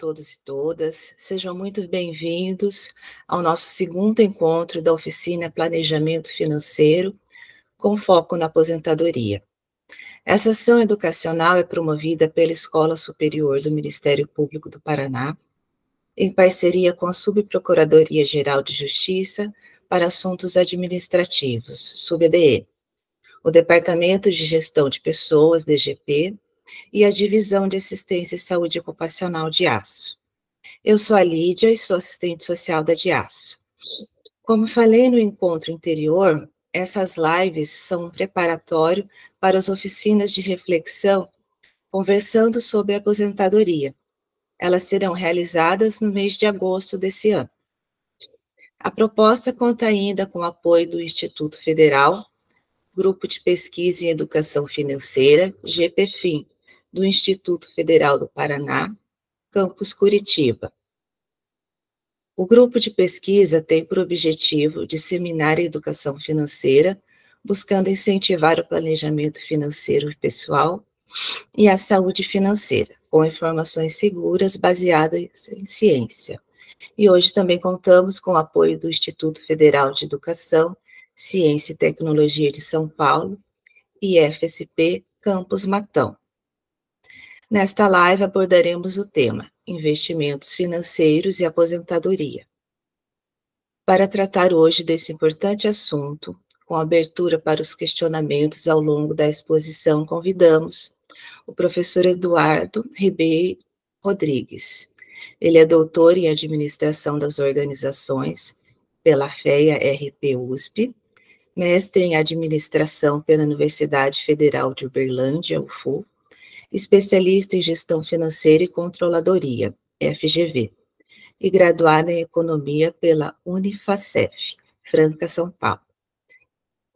todos e todas. Sejam muito bem-vindos ao nosso segundo encontro da oficina Planejamento Financeiro, com foco na aposentadoria. Essa ação educacional é promovida pela Escola Superior do Ministério Público do Paraná, em parceria com a Subprocuradoria-Geral de Justiça para Assuntos Administrativos, SUBDE, o Departamento de Gestão de Pessoas, DGP, e a Divisão de Assistência e Saúde Ocupacional de Aço. Eu sou a Lídia e sou assistente social da DIASO. Como falei no encontro anterior, essas lives são um preparatório para as oficinas de reflexão conversando sobre a aposentadoria. Elas serão realizadas no mês de agosto desse ano. A proposta conta ainda com o apoio do Instituto Federal, Grupo de Pesquisa em Educação Financeira, GPFIM, do Instituto Federal do Paraná, Campus Curitiba. O grupo de pesquisa tem por objetivo disseminar a educação financeira, buscando incentivar o planejamento financeiro pessoal e a saúde financeira, com informações seguras baseadas em ciência. E hoje também contamos com o apoio do Instituto Federal de Educação, Ciência e Tecnologia de São Paulo e FSP Campus Matão. Nesta live abordaremos o tema Investimentos Financeiros e Aposentadoria. Para tratar hoje desse importante assunto, com abertura para os questionamentos ao longo da exposição, convidamos o professor Eduardo Ribeiro Rodrigues. Ele é doutor em Administração das Organizações pela FEA-RP USP, mestre em Administração pela Universidade Federal de Uberlândia, UFU, especialista em Gestão Financeira e Controladoria, FGV, e graduada em Economia pela Unifacef, Franca, São Paulo.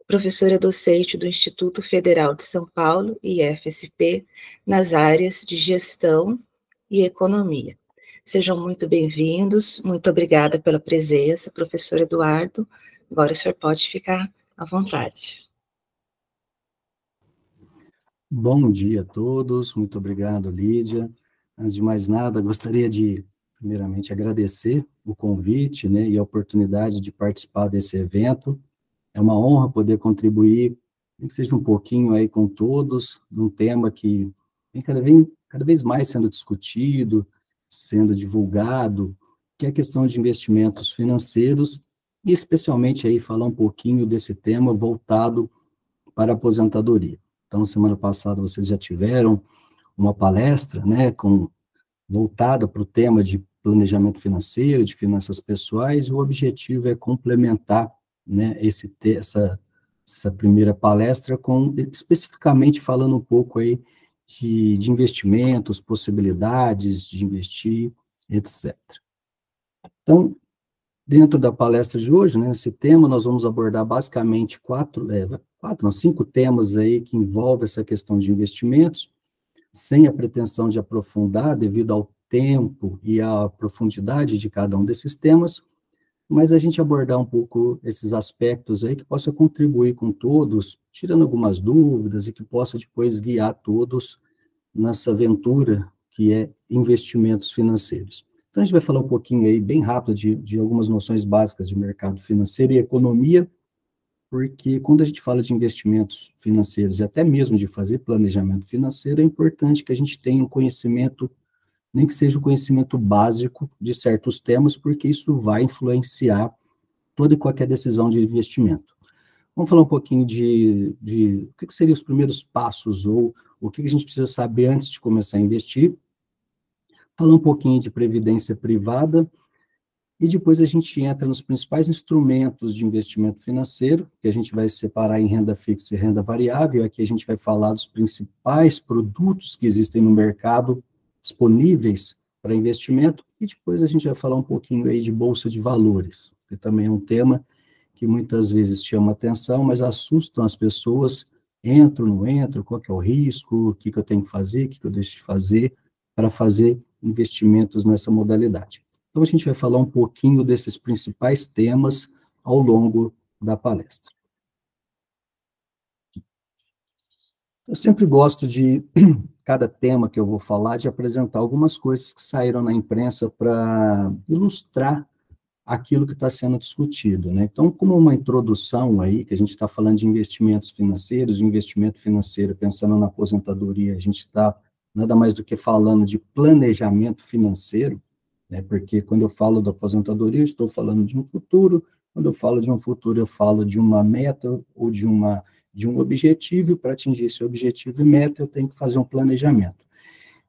Professora docente do Instituto Federal de São Paulo e FSP nas áreas de Gestão e Economia. Sejam muito bem-vindos, muito obrigada pela presença, professor Eduardo. Agora o senhor pode ficar à vontade. Bom dia a todos, muito obrigado, Lídia. Antes de mais nada, gostaria de, primeiramente, agradecer o convite, né, e a oportunidade de participar desse evento. É uma honra poder contribuir, nem que seja um pouquinho aí com todos, num tema que vem cada vez mais sendo discutido, sendo divulgado, que é a questão de investimentos financeiros, e especialmente aí falar um pouquinho desse tema voltado para a aposentadoria. Então, semana passada vocês já tiveram uma palestra, né, voltada para o tema de planejamento financeiro, de finanças pessoais, e o objetivo é complementar, né, essa primeira palestra especificamente falando um pouco aí de investimentos, possibilidades de investir, etc. Então, dentro da palestra de hoje, né, esse tema, nós vamos abordar basicamente cinco temas aí que envolvem essa questão de investimentos, sem a pretensão de aprofundar devido ao tempo e à profundidade de cada um desses temas, mas a gente abordar um pouco esses aspectos aí que possa contribuir com todos, tirando algumas dúvidas e que possa depois guiar todos nessa aventura que é investimentos financeiros. Então, a gente vai falar um pouquinho aí, bem rápido, de algumas noções básicas de mercado financeiro e economia, porque quando a gente fala de investimentos financeiros e até mesmo de fazer planejamento financeiro, é importante que a gente tenha um conhecimento, nem que seja um conhecimento básico de certos temas, porque isso vai influenciar toda e qualquer decisão de investimento. Vamos falar um pouquinho de o que seriam os primeiros passos, ou o que a gente precisa saber antes de começar a investir, falar um pouquinho de previdência privada, e depois a gente entra nos principais instrumentos de investimento financeiro, que a gente vai separar em renda fixa e renda variável. Aqui a gente vai falar dos principais produtos que existem no mercado disponíveis para investimento, e depois a gente vai falar um pouquinho aí de bolsa de valores, que também é um tema que muitas vezes chama atenção, mas assustam as pessoas, entro, não entro, qual que é o risco, o que eu tenho que fazer, o que eu deixo de fazer, para fazer investimentos nessa modalidade. Então, a gente vai falar um pouquinho desses principais temas ao longo da palestra. Eu sempre gosto de, cada tema que eu vou falar, de apresentar algumas coisas que saíram na imprensa para ilustrar aquilo que está sendo discutido, né? Então, como uma introdução aí, que a gente está falando de investimentos financeiros, de investimento financeiro, pensando na aposentadoria, a gente está nada mais do que falando de planejamento financeiro, né? Porque quando eu falo da aposentadoria, eu estou falando de um futuro, quando eu falo de um futuro, eu falo de uma meta ou de um objetivo, e para atingir esse objetivo e meta, eu tenho que fazer um planejamento.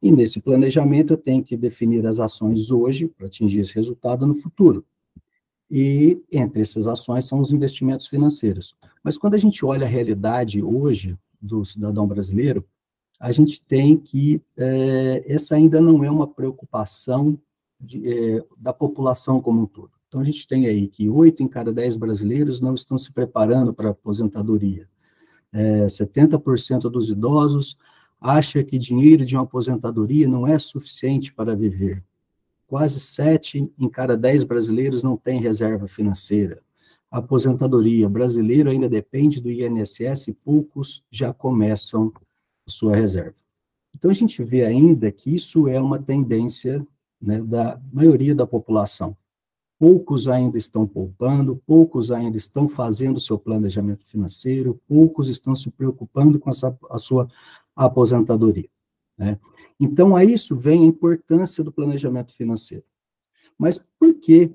E nesse planejamento, eu tenho que definir as ações hoje para atingir esse resultado no futuro. E entre essas ações são os investimentos financeiros. Mas quando a gente olha a realidade hoje do cidadão brasileiro, a gente tem que essa ainda não é uma preocupação da população como um todo. Então, a gente tem aí que 8 em cada 10 brasileiros não estão se preparando para a aposentadoria. 70% dos idosos acha que dinheiro de uma aposentadoria não é suficiente para viver. Quase 7 em cada 10 brasileiros não têm reserva financeira. A aposentadoria brasileira ainda depende do INSS e poucos já começam a sua reserva. Então, a gente vê ainda que isso é uma tendência, né, da maioria da população. Poucos ainda estão poupando, poucos ainda estão fazendo seu planejamento financeiro, poucos estão se preocupando com a sua aposentadoria, né? Então, a isso vem a importância do planejamento financeiro. Mas por que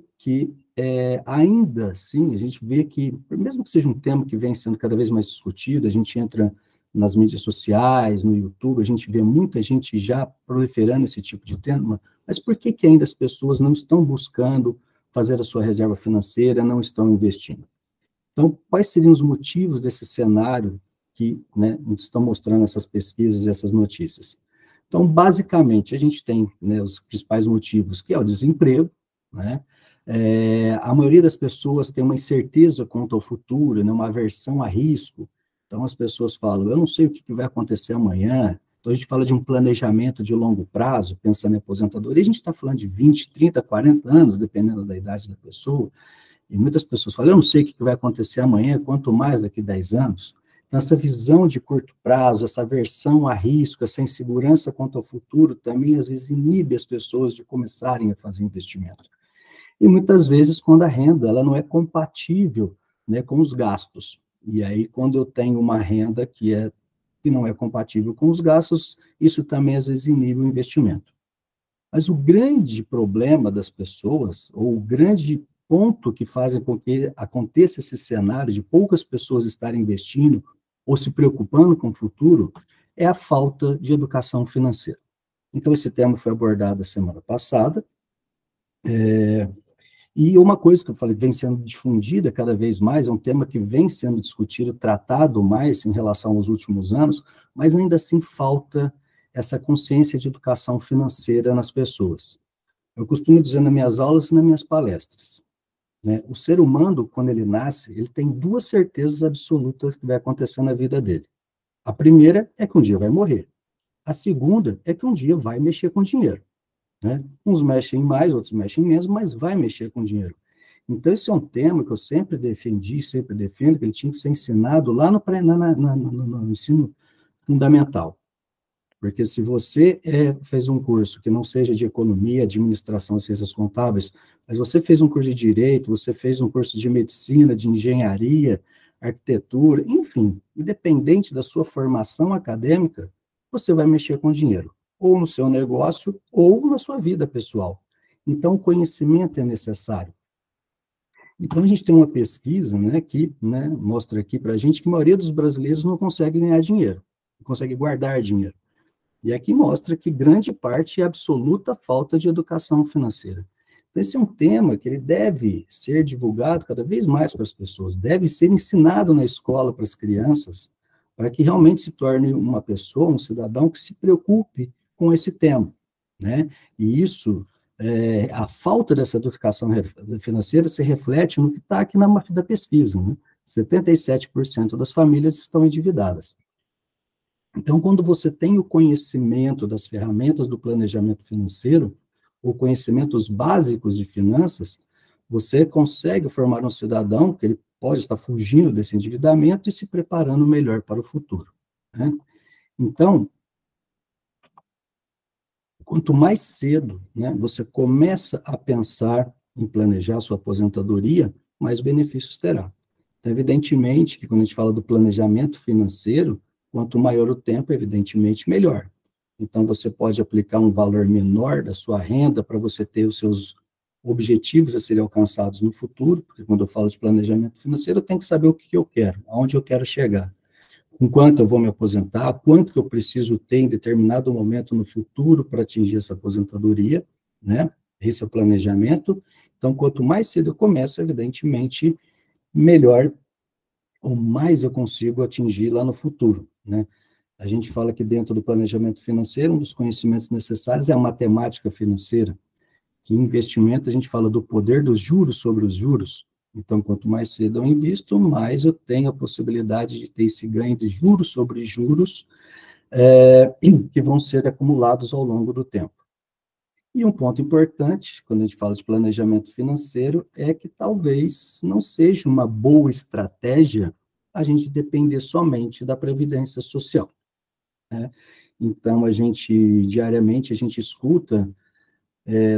ainda assim, a gente vê que, mesmo que seja um tema que vem sendo cada vez mais discutido, a gente entra nas mídias sociais, no YouTube, a gente vê muita gente já proliferando esse tipo de tema, mas por que ainda as pessoas não estão buscando fazer a sua reserva financeira, não estão investindo? Então, quais seriam os motivos desse cenário que, né, estão mostrando essas pesquisas e essas notícias? Então, basicamente, a gente tem, né, os principais motivos, que é o desemprego, né? A maioria das pessoas tem uma incerteza quanto ao futuro, né, uma aversão a risco. Então, as pessoas falam, eu não sei o que vai acontecer amanhã. Então, a gente fala de um planejamento de longo prazo, pensando em aposentadoria, a gente está falando de 20, 30, 40 anos, dependendo da idade da pessoa, e muitas pessoas falam, eu não sei o que vai acontecer amanhã, quanto mais daqui a 10 anos. Então, essa visão de curto prazo, essa aversão a risco, essa insegurança quanto ao futuro, também, às vezes, inibe as pessoas de começarem a fazer investimento. E, muitas vezes, quando a renda ela não é compatível, né, com os gastos. E aí, quando eu tenho uma renda que não é compatível com os gastos, isso também, às vezes, inibe o investimento. Mas o grande problema das pessoas, ou o grande ponto que fazem com que aconteça esse cenário de poucas pessoas estarem investindo ou se preocupando com o futuro, é a falta de educação financeira. Então, esse tema foi abordado a semana passada, e uma coisa que eu falei, vem sendo difundida cada vez mais, é um tema que vem sendo discutido, tratado mais em relação aos últimos anos, mas ainda assim falta essa consciência de educação financeira nas pessoas. Eu costumo dizer nas minhas aulas e nas minhas palestras, né, o ser humano, quando ele nasce, ele tem 2 certezas absolutas que vai acontecer na vida dele. A primeira é que um dia vai morrer. A segunda é que um dia vai mexer com dinheiro, né? Uns mexem mais, outros mexem menos, mas vai mexer com dinheiro. Então, esse é um tema que eu sempre defendi, sempre defendo, que ele tinha que ser ensinado lá no ensino fundamental. Porque se você fez um curso que não seja de economia, administração, ciências contábeis, mas você fez um curso de direito, você fez um curso de medicina, de engenharia, arquitetura, enfim, independente da sua formação acadêmica, você vai mexer com dinheiro, ou no seu negócio, ou na sua vida pessoal. Então, o conhecimento é necessário. Então, a gente tem uma pesquisa, né, que, né, mostra aqui para a gente que a maioria dos brasileiros não consegue ganhar dinheiro, não consegue guardar dinheiro. E aqui mostra que grande parte é absoluta falta de educação financeira. Então, esse é um tema que ele deve ser divulgado cada vez mais para as pessoas, deve ser ensinado na escola para as crianças, para que realmente se torne uma pessoa, um cidadão que se preocupe com esse tema, né? E isso, a falta dessa educação financeira se reflete no que está aqui na da pesquisa, né? 77% das famílias estão endividadas. Então, quando você tem o conhecimento das ferramentas do planejamento financeiro, ou conhecimentos básicos de finanças, você consegue formar um cidadão que ele pode estar fugindo desse endividamento e se preparando melhor para o futuro, né? Então, quanto mais cedo, né, você começa a pensar em planejar sua aposentadoria, mais benefícios terá. Então, evidentemente, que quando a gente fala do planejamento financeiro, quanto maior o tempo, evidentemente, melhor. Então, você pode aplicar um valor menor da sua renda para você ter os seus objetivos a serem alcançados no futuro, porque quando eu falo de planejamento financeiro, eu tenho que saber o que eu quero, aonde eu quero chegar, com quanto eu vou me aposentar, quanto que eu preciso ter em determinado momento no futuro para atingir essa aposentadoria, né? Esse é o planejamento. Então, quanto mais cedo eu começo, evidentemente, melhor ou mais eu consigo atingir lá no futuro, né? A gente fala que dentro do planejamento financeiro, um dos conhecimentos necessários é a matemática financeira, que em investimento a gente fala do poder dos juros sobre os juros. Então, quanto mais cedo eu invisto, mais eu tenho a possibilidade de ter esse ganho de juros sobre juros que vão ser acumulados ao longo do tempo. E um ponto importante, quando a gente fala de planejamento financeiro, é que talvez não seja uma boa estratégia a gente depender somente da previdência social, né? Então, diariamente, a gente escuta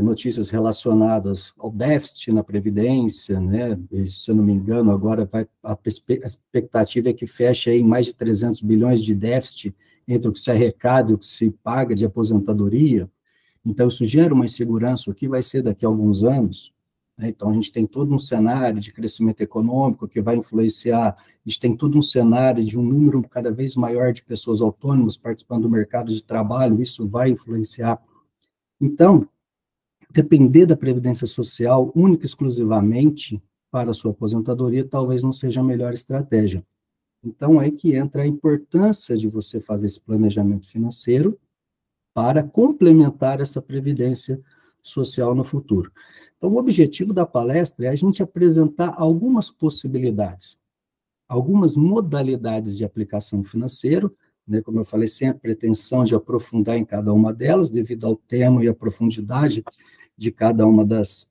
notícias relacionadas ao déficit na Previdência, né? E, se eu não me engano, agora a expectativa é que feche aí mais de 300 bilhões de déficit entre o que se arrecada e o que se paga de aposentadoria. Então, isso gera uma insegurança, o que vai ser daqui a alguns anos, né? Então, a gente tem todo um cenário de crescimento econômico que vai influenciar, a gente tem todo um cenário de um número cada vez maior de pessoas autônomas participando do mercado de trabalho, isso vai influenciar. Então, depender da Previdência Social única e exclusivamente para a sua aposentadoria talvez não seja a melhor estratégia. Então, é aí que entra a importância de você fazer esse planejamento financeiro para complementar essa Previdência Social no futuro. Então, o objetivo da palestra é a gente apresentar algumas possibilidades, algumas modalidades de aplicação financeira, né, como eu falei, sem a pretensão de aprofundar em cada uma delas, devido ao tema e à profundidade de cada uma das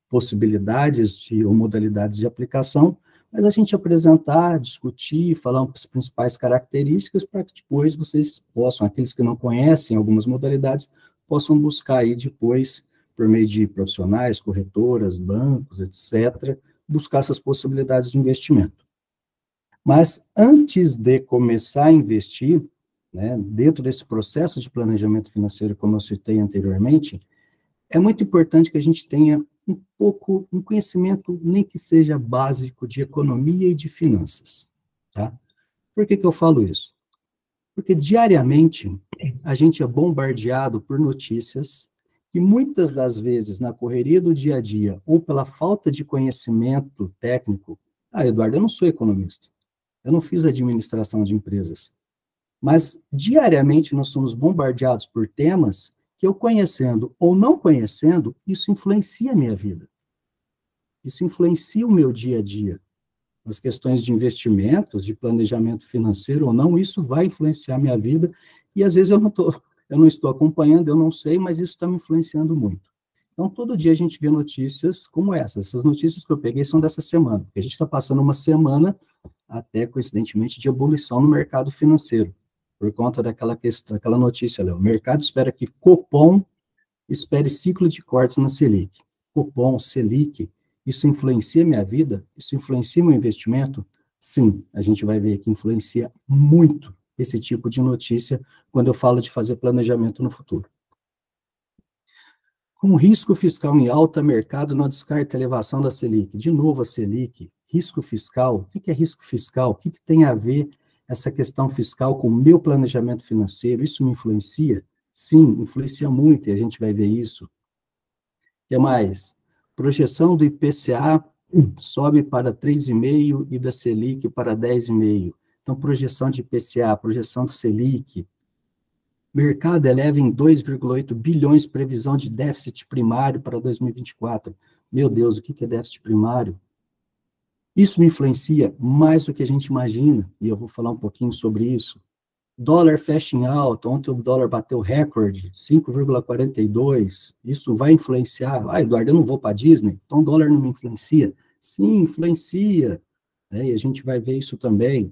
possibilidades ou modalidades de aplicação, mas a gente apresentar, discutir, falar as principais características para que depois vocês possam, aqueles que não conhecem algumas modalidades, possam buscar aí depois, por meio de profissionais, corretoras, bancos, etc., buscar essas possibilidades de investimento. Mas antes de começar a investir, né, dentro desse processo de planejamento financeiro, como eu citei anteriormente, é muito importante que a gente tenha um conhecimento, nem que seja básico, de economia e de finanças, tá? Por que eu falo isso? Porque diariamente a gente é bombardeado por notícias que muitas das vezes, na correria do dia a dia, ou pela falta de conhecimento técnico, Eduardo, eu não sou economista, eu não fiz administração de empresas, mas diariamente nós somos bombardeados por temas que eu conhecendo ou não conhecendo, isso influencia a minha vida. Isso influencia o meu dia a dia. As questões de investimentos, de planejamento financeiro ou não, isso vai influenciar a minha vida, e às vezes eu não estou acompanhando, eu não sei, mas isso está me influenciando muito. Então, todo dia a gente vê notícias como essas notícias que eu peguei são dessa semana, porque a gente está passando uma semana, até coincidentemente, de ebulição no mercado financeiro, por conta daquela questão, aquela notícia, Léo. O mercado espera que Copom espere ciclo de cortes na Selic. Copom, Selic, isso influencia minha vida? Isso influencia meu investimento? Sim, a gente vai ver que influencia muito esse tipo de notícia quando eu falo de fazer planejamento no futuro. Com risco fiscal em alta, mercado não descarta a elevação da Selic. De novo a Selic, risco fiscal. O que é risco fiscal? O que tem a ver essa questão fiscal com o meu planejamento financeiro? Isso me influencia? Sim, influencia muito, e a gente vai ver isso. O que mais? Projeção do IPCA sobe para 3,5% e da Selic para 10,5%. Então, projeção de IPCA, projeção de Selic. Mercado eleva em 2,8 bilhões previsão de déficit primário para 2024. Meu Deus, o que é déficit primário? Isso me influencia mais do que a gente imagina, e eu vou falar um pouquinho sobre isso. Dólar fecha em alta, ontem o dólar bateu recorde, 5,42, isso vai influenciar. Eduardo, eu não vou para a Disney, então o dólar não me influencia. Sim, influencia, né? E a gente vai ver isso também.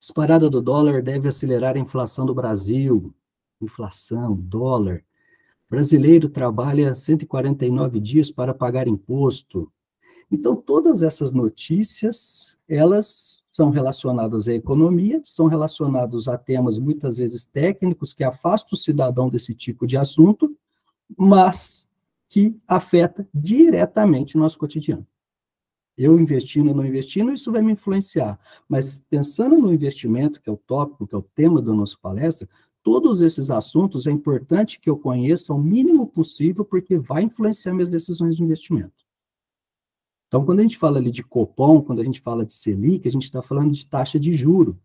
Disparada do dólar deve acelerar a inflação do Brasil. Inflação, dólar. Brasileiro trabalha 149 dias para pagar imposto. Então, todas essas notícias, elas são relacionadas à economia, são relacionadas a temas muitas vezes técnicos que afastam o cidadão desse tipo de assunto, mas que afeta diretamente o nosso cotidiano. Eu investindo ou não investindo, isso vai me influenciar. Mas pensando no investimento, que é o tópico, que é o tema da nossa palestra, todos esses assuntos é importante que eu conheça o mínimo possível, porque vai influenciar minhas decisões de investimento. Então, quando a gente fala ali de Copom, quando a gente fala de Selic, a gente está falando de taxa de juro.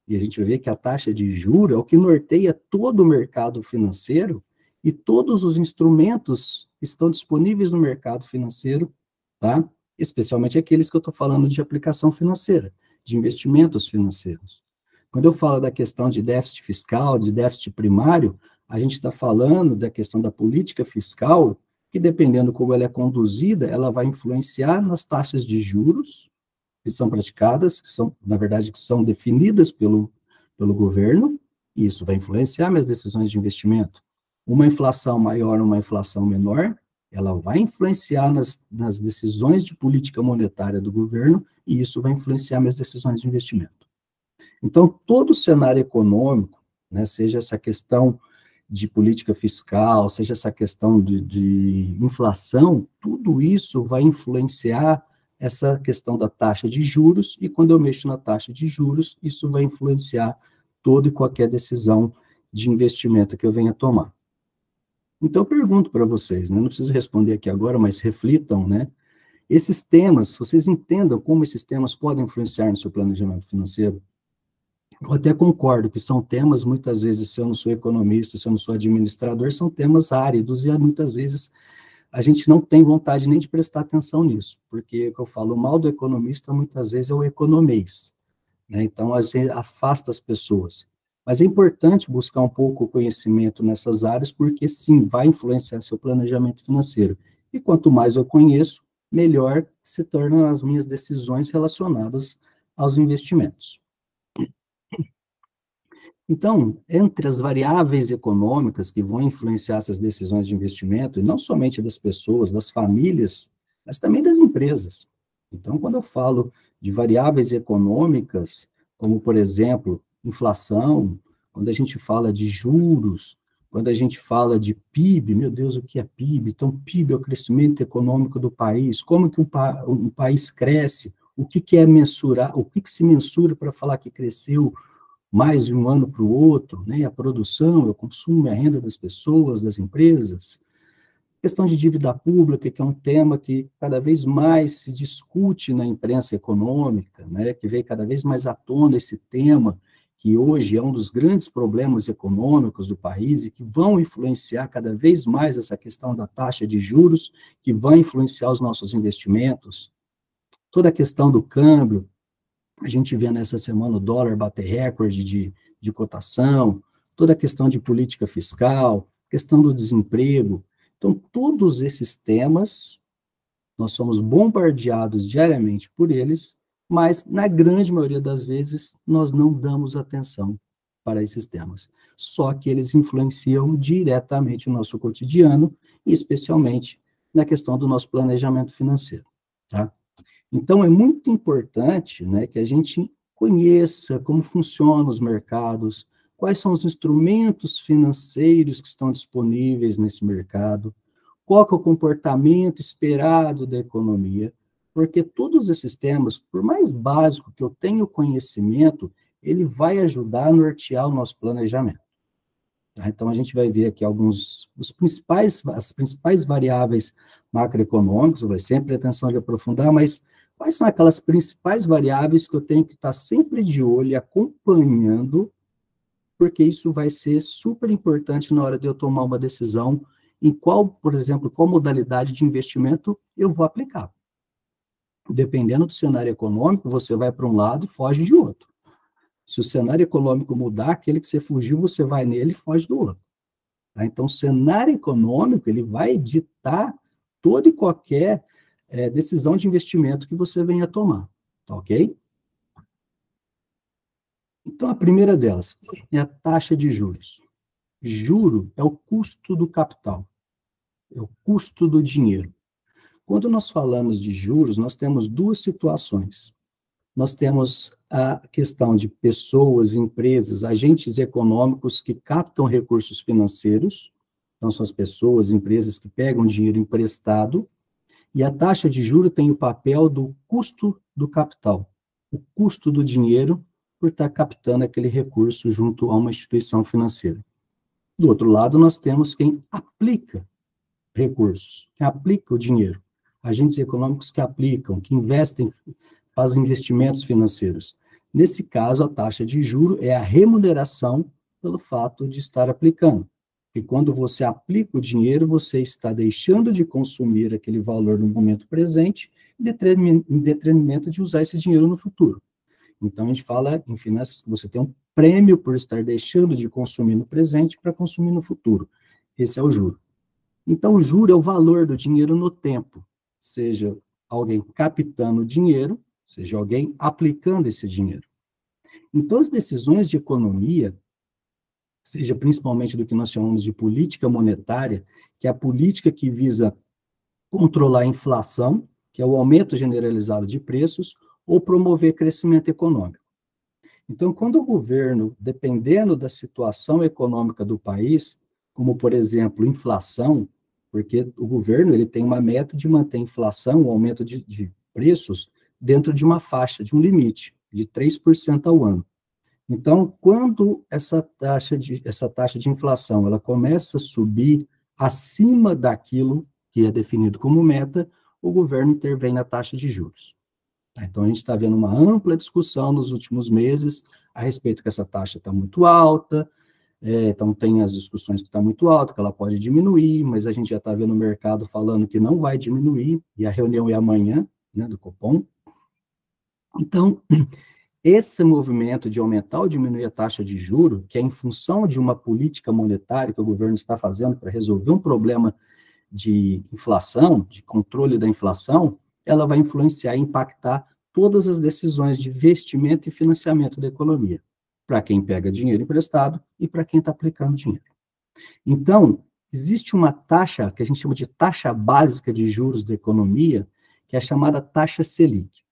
E a gente vê que a taxa de juro é o que norteia todo o mercado financeiro e todos os instrumentos que estão disponíveis no mercado financeiro, tá? Especialmente aqueles que eu estou falando de aplicação financeira, de investimentos financeiros. Quando eu falo da questão de déficit fiscal, de déficit primário, a gente está falando da questão da política fiscal, que dependendo como ela é conduzida, ela vai influenciar nas taxas de juros que são praticadas, que são, na verdade, que são definidas pelo governo, e isso vai influenciar minhas decisões de investimento. Uma inflação maior, uma inflação menor, ela vai influenciar nas decisões de política monetária do governo, e isso vai influenciar minhas decisões de investimento. Então, todo o cenário econômico, né, seja essa questão de política fiscal, seja essa questão de inflação, tudo isso vai influenciar essa questão da taxa de juros, e quando eu mexo na taxa de juros, isso vai influenciar toda e qualquer decisão de investimento que eu venha tomar. Então, eu pergunto para vocês, né, não preciso responder aqui agora, mas reflitam, né? Esses temas, vocês entendam como esses temas podem influenciar no seu planejamento financeiro? Eu até concordo que são temas, muitas vezes, se eu não sou economista, se eu não sou administrador, são temas áridos, e muitas vezes a gente não tem vontade nem de prestar atenção nisso, porque, como eu falo, o mal do economista, muitas vezes, é o economês, né? Então, às vezes, afasta as pessoas. Mas é importante buscar um pouco o conhecimento nessas áreas, porque, sim, vai influenciar seu planejamento financeiro. E quanto mais eu conheço, melhor se tornam as minhas decisões relacionadas aos investimentos. Então, entre as variáveis econômicas que vão influenciar essas decisões de investimento, e não somente das pessoas, das famílias, mas também das empresas. Então, quando eu falo de variáveis econômicas, como, por exemplo, inflação, quando a gente fala de juros, quando a gente fala de PIB, meu Deus, o que é PIB? Então, PIB é o crescimento econômico do país, como que um país cresce, o que é mensurar, o que se mensura para falar que cresceu mais de um ano para o outro, né? A produção, o consumo, a renda das pessoas, das empresas. Questão de dívida pública, que é um tema que cada vez mais se discute na imprensa econômica, né? Que veio cada vez mais à tona esse tema, que hoje é um dos grandes problemas econômicos do país e que vão influenciar cada vez mais essa questão da taxa de juros, que vai influenciar os nossos investimentos. Toda a questão do câmbio, a gente vê nessa semana o dólar bater recorde de cotação, toda a questão de política fiscal, questão do desemprego. Então, todos esses temas, nós somos bombardeados diariamente por eles, mas, na grande maioria das vezes, nós não damos atenção para esses temas. Só que eles influenciam diretamente o nosso cotidiano, e especialmente na questão do nosso planejamento financeiro, tá? Então, é muito importante, né, que a gente conheça como funcionam os mercados, quais são os instrumentos financeiros que estão disponíveis nesse mercado, qual que é o comportamento esperado da economia, porque todos esses temas, por mais básico que eu tenha o conhecimento, ele vai ajudar a nortear o nosso planejamento. Tá? Então, a gente vai ver aqui as principais variáveis macroeconômicas, vai sempre pretensão de aprofundar, mas quais são aquelas principais variáveis que eu tenho que estar sempre de olho e acompanhando, porque isso vai ser super importante na hora de eu tomar uma decisão em qual, por exemplo, qual modalidade de investimento eu vou aplicar. Dependendo do cenário econômico, você vai para um lado e foge de outro. Se o cenário econômico mudar, aquele que você fugiu, você vai nele e foge do outro. Tá? Então, o cenário econômico, ele vai ditar toda e qualquer decisão de investimento que você venha tomar, tá ok? Então, a primeira delas é a taxa de juros. Juro é o custo do capital, é o custo do dinheiro. Quando nós falamos de juros, nós temos duas situações. Nós temos a questão de pessoas, empresas, agentes econômicos que captam recursos financeiros, então são as pessoas, empresas que pegam dinheiro emprestado, e a taxa de juros tem o papel do custo do capital, o custo do dinheiro por estar captando aquele recurso junto a uma instituição financeira. Do outro lado, nós temos quem aplica recursos, quem aplica o dinheiro, agentes econômicos que aplicam, que investem, fazem investimentos financeiros. Nesse caso, a taxa de juro é a remuneração pelo fato de estar aplicando. E quando você aplica o dinheiro, você está deixando de consumir aquele valor no momento presente, em detrimento de usar esse dinheiro no futuro. Então, a gente fala em finanças que você tem um prêmio por estar deixando de consumir no presente para consumir no futuro. Esse é o juro. Então, o juro é o valor do dinheiro no tempo, seja alguém captando dinheiro, seja alguém aplicando esse dinheiro. Então, as decisões de economia, seja principalmente do que nós chamamos de política monetária, que é a política que visa controlar a inflação, que é o aumento generalizado de preços, ou promover crescimento econômico. Então, quando o governo, dependendo da situação econômica do país, como, por exemplo, inflação, porque o governo ele tem uma meta de manter a inflação, o aumento de preços, dentro de uma faixa, de um limite, de 3% ao ano. Então, quando essa taxa de inflação ela começa a subir acima daquilo que é definido como meta, o governo intervém na taxa de juros. Então, a gente está vendo uma ampla discussão nos últimos meses a respeito que essa taxa está muito alta, então tem as discussões que está muito alta, que ela pode diminuir, mas a gente já está vendo o mercado falando que não vai diminuir, e a reunião é amanhã, né, do Copom. Então, esse movimento de aumentar ou diminuir a taxa de juros, que é em função de uma política monetária que o governo está fazendo para resolver um problema de inflação, de controle da inflação, ela vai influenciar e impactar todas as decisões de investimento e financiamento da economia, para quem pega dinheiro emprestado e para quem está aplicando dinheiro. Então, existe uma taxa, que a gente chama de taxa básica de juros da economia, que é a chamada taxa Selic.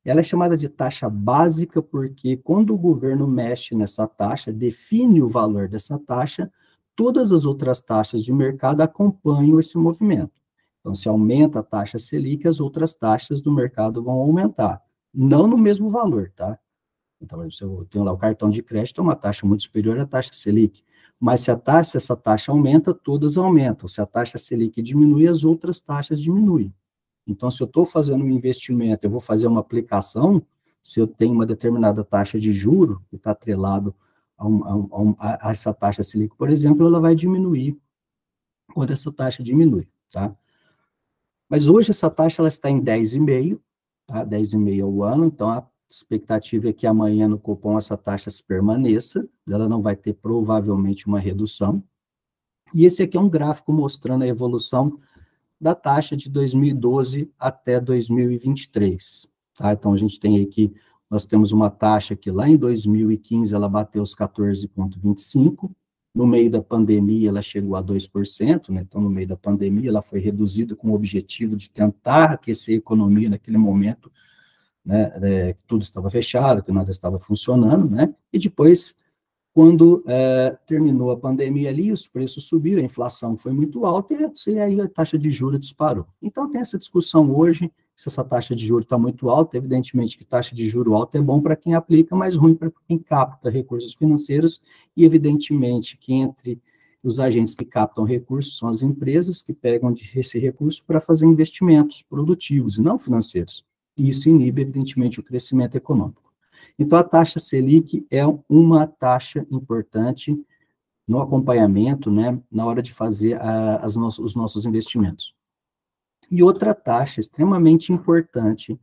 Ela é chamada de taxa básica porque quando o governo mexe nessa taxa, define o valor dessa taxa, todas as outras taxas de mercado acompanham esse movimento. Então, se aumenta a taxa Selic, as outras taxas do mercado vão aumentar. Não no mesmo valor, tá? Então, se eu tenho lá o cartão de crédito, é uma taxa muito superior à taxa Selic. Mas se essa taxa aumenta, todas aumentam. Se a taxa Selic diminui, as outras taxas diminuem. Então, se eu estou fazendo um investimento, eu vou fazer uma aplicação, se eu tenho uma determinada taxa de juro, que está atrelado a essa taxa Selic, por exemplo, ela vai diminuir quando essa taxa diminui, tá? Mas hoje essa taxa ela está em 10,5, tá? 10,5 ao ano, então a expectativa é que amanhã no Copom essa taxa se permaneça, ela não vai ter provavelmente uma redução. E esse aqui é um gráfico mostrando a evolução da taxa de 2012 até 2023, tá? Então a gente tem aqui, nós temos uma taxa que lá em 2015 ela bateu os 14,25, no meio da pandemia ela chegou a 2%, né? Então no meio da pandemia ela foi reduzida com o objetivo de tentar aquecer a economia naquele momento, né? Que tudo estava fechado, que nada estava funcionando, né? E depois, quando terminou a pandemia ali, os preços subiram, a inflação foi muito alta e aí a taxa de juros disparou. Então tem essa discussão hoje, se essa taxa de juros está muito alta, evidentemente que taxa de juros alta é bom para quem aplica, mas ruim para quem capta recursos financeiros, e evidentemente que entre os agentes que captam recursos são as empresas que pegam esse recurso para fazer investimentos produtivos e não financeiros. E isso inibe, evidentemente, o crescimento econômico. Então, a taxa Selic é uma taxa importante no acompanhamento, né, na hora de fazer os nossos investimentos. E outra taxa extremamente importante,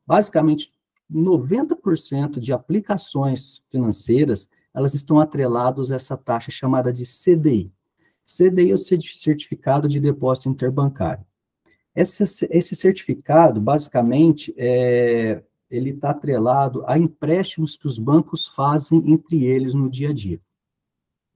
basicamente 90% de aplicações financeiras, elas estão atreladas a essa taxa chamada de CDI. CDI é o Certificado de Depósito Interbancário. Esse certificado, basicamente, ele está atrelado a empréstimos que os bancos fazem entre eles no dia a dia.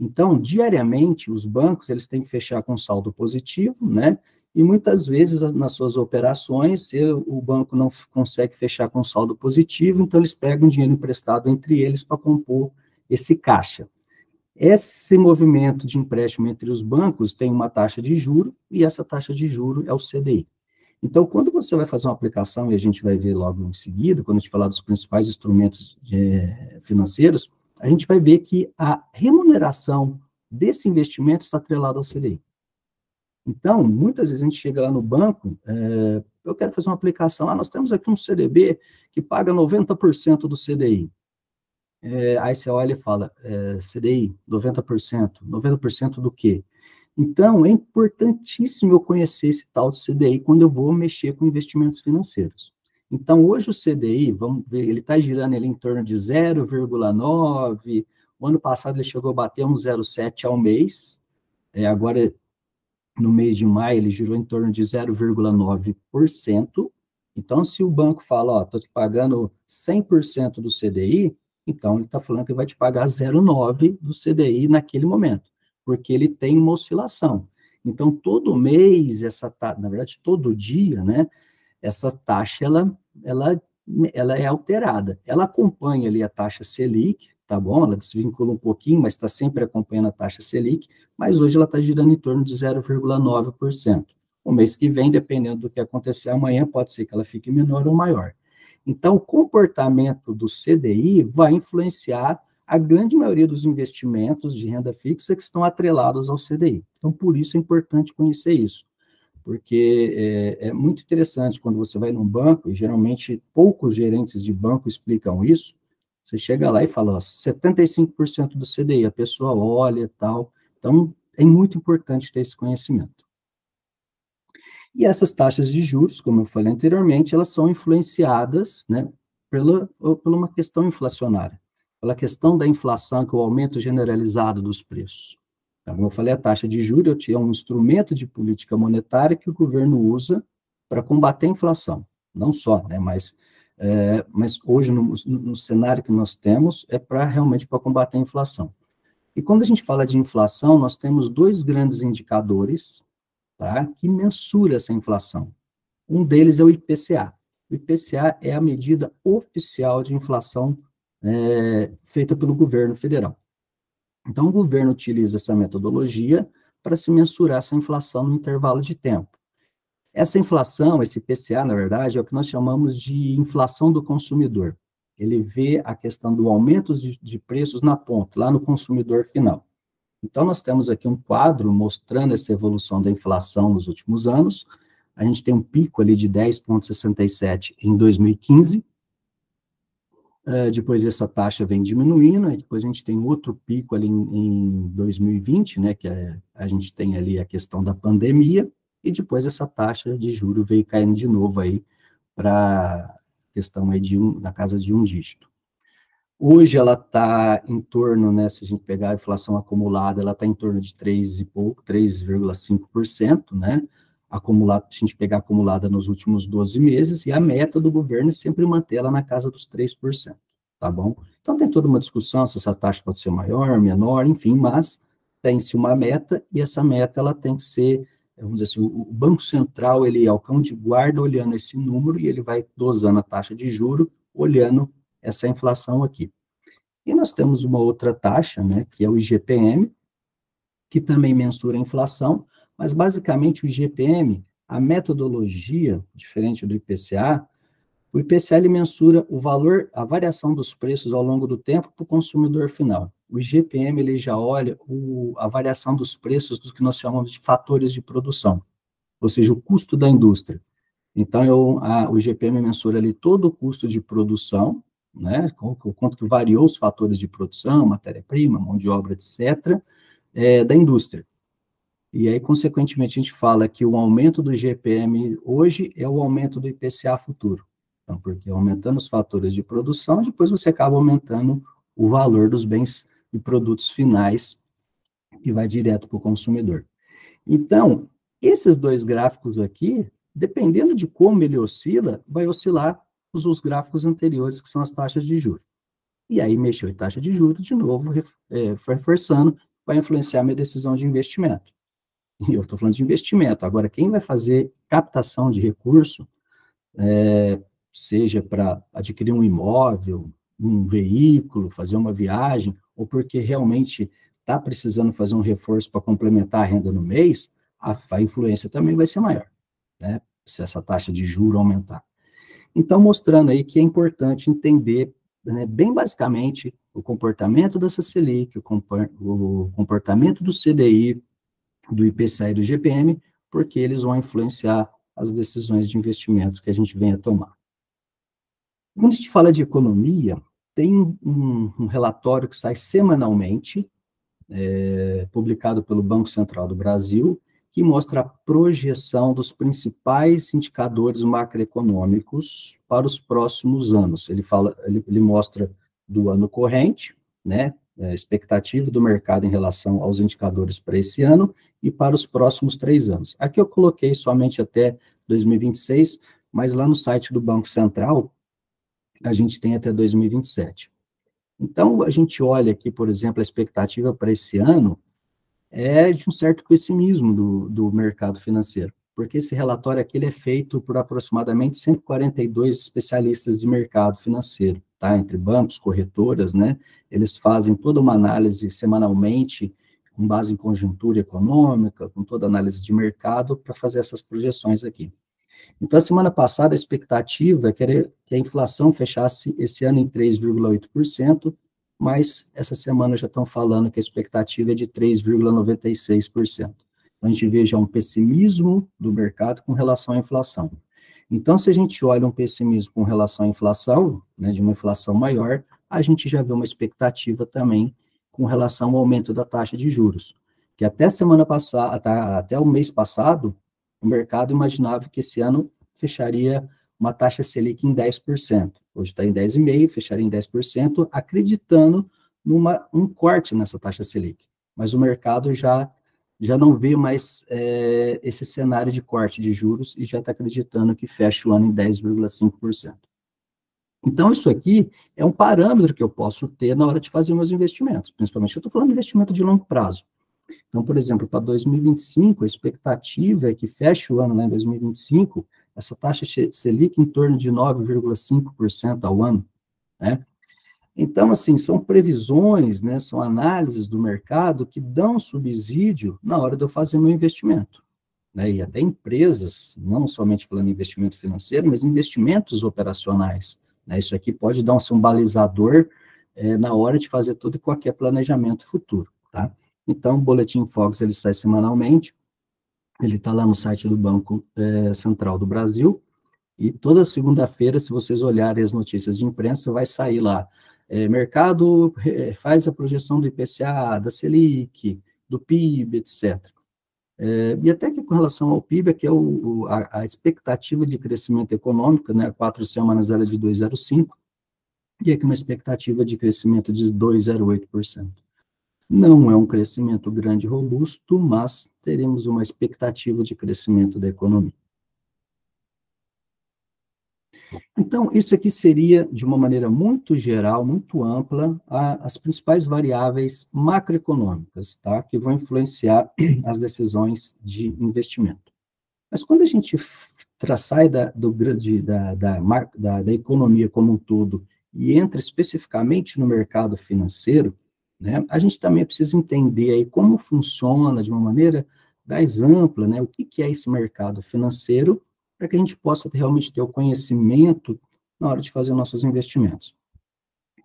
Então, diariamente, os bancos eles têm que fechar com saldo positivo, né? E muitas vezes, nas suas operações, o banco não consegue fechar com saldo positivo, então eles pegam dinheiro emprestado entre eles para compor esse caixa. Esse movimento de empréstimo entre os bancos tem uma taxa de juro, e essa taxa de juro é o CDI. Então, quando você vai fazer uma aplicação, e a gente vai ver logo em seguida, quando a gente falar dos principais instrumentos financeiros, a gente vai ver que a remuneração desse investimento está atrelada ao CDI. Então, muitas vezes a gente chega lá no banco, eu quero fazer uma aplicação, nós temos aqui um CDB que paga 90% do CDI. Aí você olha e fala, CDI, 90%, 90% do quê? Então, é importantíssimo eu conhecer esse tal de CDI quando eu vou mexer com investimentos financeiros. Então, hoje o CDI, vamos ver, ele está girando ali em torno de 0,9, o ano passado ele chegou a bater um 0,7 ao mês, agora no mês de maio ele girou em torno de 0,9%, então se o banco fala, estou te pagando 100% do CDI, então ele está falando que vai te pagar 0,9% do CDI naquele momento, porque ele tem uma oscilação. Então, todo mês, na verdade, todo dia, né, essa taxa, ela é alterada. Ela acompanha ali a taxa Selic, tá bom? Ela desvincula um pouquinho, mas está sempre acompanhando a taxa Selic, mas hoje ela está girando em torno de 0,9%. O mês que vem, dependendo do que acontecer amanhã, pode ser que ela fique menor ou maior. Então, o comportamento do CDI vai influenciar a grande maioria dos investimentos de renda fixa que estão atrelados ao CDI. Então, por isso é importante conhecer isso, porque é muito interessante quando você vai num banco, e geralmente poucos gerentes de banco explicam isso, você chega lá e fala, 75% do CDI, a pessoa olha e tal, então é muito importante ter esse conhecimento. E essas taxas de juros, como eu falei anteriormente, elas são influenciadas, né, por uma questão inflacionária, pela questão da inflação, que é o aumento generalizado dos preços. Então, como eu falei, a taxa de juros é um instrumento de política monetária que o governo usa para combater a inflação. Não só, né, mas hoje, no cenário que nós temos, é realmente para combater a inflação. E quando a gente fala de inflação, nós temos dois grandes indicadores, tá, que mensura essa inflação. Um deles é o IPCA. O IPCA é a medida oficial de inflação feita pelo governo federal. Então, o governo utiliza essa metodologia para se mensurar essa inflação no intervalo de tempo. Essa inflação, esse IPCA, na verdade, é o que nós chamamos de inflação do consumidor. Ele vê a questão do aumento de preços na ponta, lá no consumidor final. Então, nós temos aqui um quadro mostrando essa evolução da inflação nos últimos anos. A gente tem um pico ali de 10,67 em 2015. Depois essa taxa vem diminuindo, e depois a gente tem outro pico ali em 2020, né, que a gente tem ali a questão da pandemia, e depois essa taxa de juros veio caindo de novo aí para questão aí na casa de um dígito. Hoje ela está em torno, né, se a gente pegar a inflação acumulada, ela está em torno de 3 e pouco, 3,5%, né, acumulada, se a gente pegar acumulada nos últimos 12 meses, e a meta do governo é sempre manter ela na casa dos 3%, tá bom? Então tem toda uma discussão se essa taxa pode ser maior, menor, enfim, mas tem-se uma meta, e essa meta ela tem que ser, vamos dizer assim, o Banco Central, ele é o cão de guarda olhando esse número, e ele vai dosando a taxa de juro, olhando essa inflação aqui. E nós temos uma outra taxa, né, que é o IGPM, que também mensura a inflação, mas basicamente o IGPM, a metodologia, diferente do IPCA, o IPCA ele mensura o valor, a variação dos preços ao longo do tempo para o consumidor final. O IGPM ele já olha a variação dos preços dos que nós chamamos de fatores de produção, ou seja, o custo da indústria. Então, o IGPM mensura ali todo o custo de produção, né, o quanto que variou os fatores de produção, matéria-prima, mão de obra, etc., da indústria. E aí, consequentemente, a gente fala que o aumento do IGPM hoje é o aumento do IPCA futuro. Então, porque aumentando os fatores de produção, depois você acaba aumentando o valor dos bens e produtos finais e vai direto para o consumidor. Então, esses dois gráficos aqui, dependendo de como ele oscila, vai oscilar os gráficos anteriores, que são as taxas de juros. E aí mexeu em taxa de juros, de novo, reforçando, vai influenciar a minha decisão de investimento. E eu estou falando de investimento. Agora, quem vai fazer captação de recurso, seja para adquirir um imóvel, um veículo, fazer uma viagem, ou porque realmente está precisando fazer um reforço para complementar a renda no mês, a influência também vai ser maior, né? Se essa taxa de juros aumentar. Então, mostrando aí que é importante entender, né, bem basicamente, o comportamento dessa Selic, o comportamento do CDI, do IPCA e do GPM, porque eles vão influenciar as decisões de investimentos que a gente venha tomar. Quando a gente fala de economia, tem um relatório que sai semanalmente, publicado pelo Banco Central do Brasil, que mostra a projeção dos principais indicadores macroeconômicos para os próximos anos. Ele mostra do ano corrente, né, a expectativa do mercado em relação aos indicadores para esse ano e para os próximos 3 anos. Aqui eu coloquei somente até 2026, mas lá no site do Banco Central, a gente tem até 2027. Então, a gente olha aqui, por exemplo, a expectativa para esse ano é de um certo pessimismo do mercado financeiro, porque esse relatório aqui ele é feito por aproximadamente 142 especialistas de mercado financeiro, tá? Entre bancos, corretoras, né? Eles fazem toda uma análise semanalmente, com base em conjuntura econômica, com toda análise de mercado, para fazer essas projeções aqui. Então, a semana passada, a expectativa é que a inflação fechasse esse ano em 3,8%, mas essa semana já estão falando que a expectativa é de 3,96%. Então, a gente vê já um pessimismo do mercado com relação à inflação. Então, se a gente olha um pessimismo com relação à inflação, né, de uma inflação maior, a gente já vê uma expectativa também com relação ao aumento da taxa de juros, que até semana passada, até o mês passado, o mercado imaginava que esse ano fecharia uma taxa Selic em 10%. Hoje está em 10,5%, fecharia em 10%, acreditando um corte nessa taxa Selic. Mas o mercado já não vê mais esse cenário de corte de juros e já está acreditando que fecha o ano em 10,5%. Então, isso aqui é um parâmetro que eu posso ter na hora de fazer meus investimentos, principalmente eu estou falando de investimento de longo prazo. Então, por exemplo, para 2025, a expectativa é que feche o ano lá em 2025, essa taxa Selic em torno de 9,5% ao ano, né? Então, assim, são previsões, né, são análises do mercado que dão subsídio na hora de eu fazer meu investimento, né? E até empresas, não somente falando em investimento financeiro, mas investimentos operacionais, né? Isso aqui pode dar um balizador na hora de fazer todo e qualquer planejamento futuro, tá? Então, o Boletim Fox, ele sai semanalmente, ele está lá no site do Banco Central do Brasil, e toda segunda-feira, se vocês olharem as notícias de imprensa, vai sair lá, mercado faz a projeção do IPCA, da Selic, do PIB, etc. E até que com relação ao PIB, que é a expectativa de crescimento econômico, né, 4 semanas era de 2,05, e aqui uma expectativa de crescimento de 2,08%. Não é um crescimento grande e robusto, mas teremos uma expectativa de crescimento da economia. Então, isso aqui seria, de uma maneira muito geral, muito ampla, as principais variáveis macroeconômicas, tá? Que vão influenciar as decisões de investimento. Mas quando a gente sai da economia como um todo e entra especificamente no mercado financeiro, né, a gente também precisa entender aí como funciona de uma maneira mais ampla, né, o que é esse mercado financeiro, para que a gente possa realmente ter o conhecimento na hora de fazer nossos investimentos.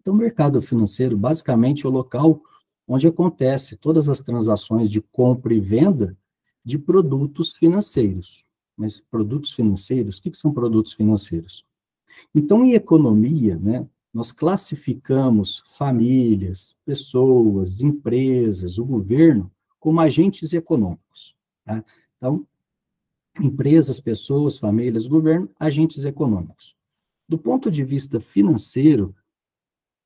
Então, o mercado financeiro, basicamente, é o local onde acontece todas as transações de compra e venda de produtos financeiros. Mas produtos financeiros, o que são produtos financeiros? Então, em economia, né, nós classificamos famílias, pessoas, empresas, o governo, como agentes econômicos, tá? Então, empresas, pessoas, famílias, governo, agentes econômicos. Do ponto de vista financeiro,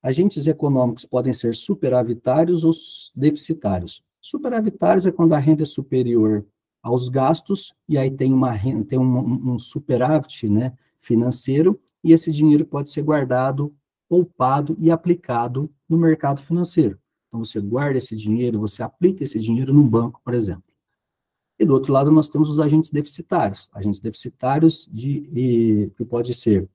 agentes econômicos podem ser superavitários ou deficitários. Superavitários é quando a renda é superior aos gastos, e aí tem um superávit, né, financeiro, e esse dinheiro pode ser guardado, poupado e aplicado no mercado financeiro. Então, você guarda esse dinheiro, você aplica esse dinheiro num banco, por exemplo. E do outro lado, nós temos os agentes deficitários. Agentes deficitários que pode ser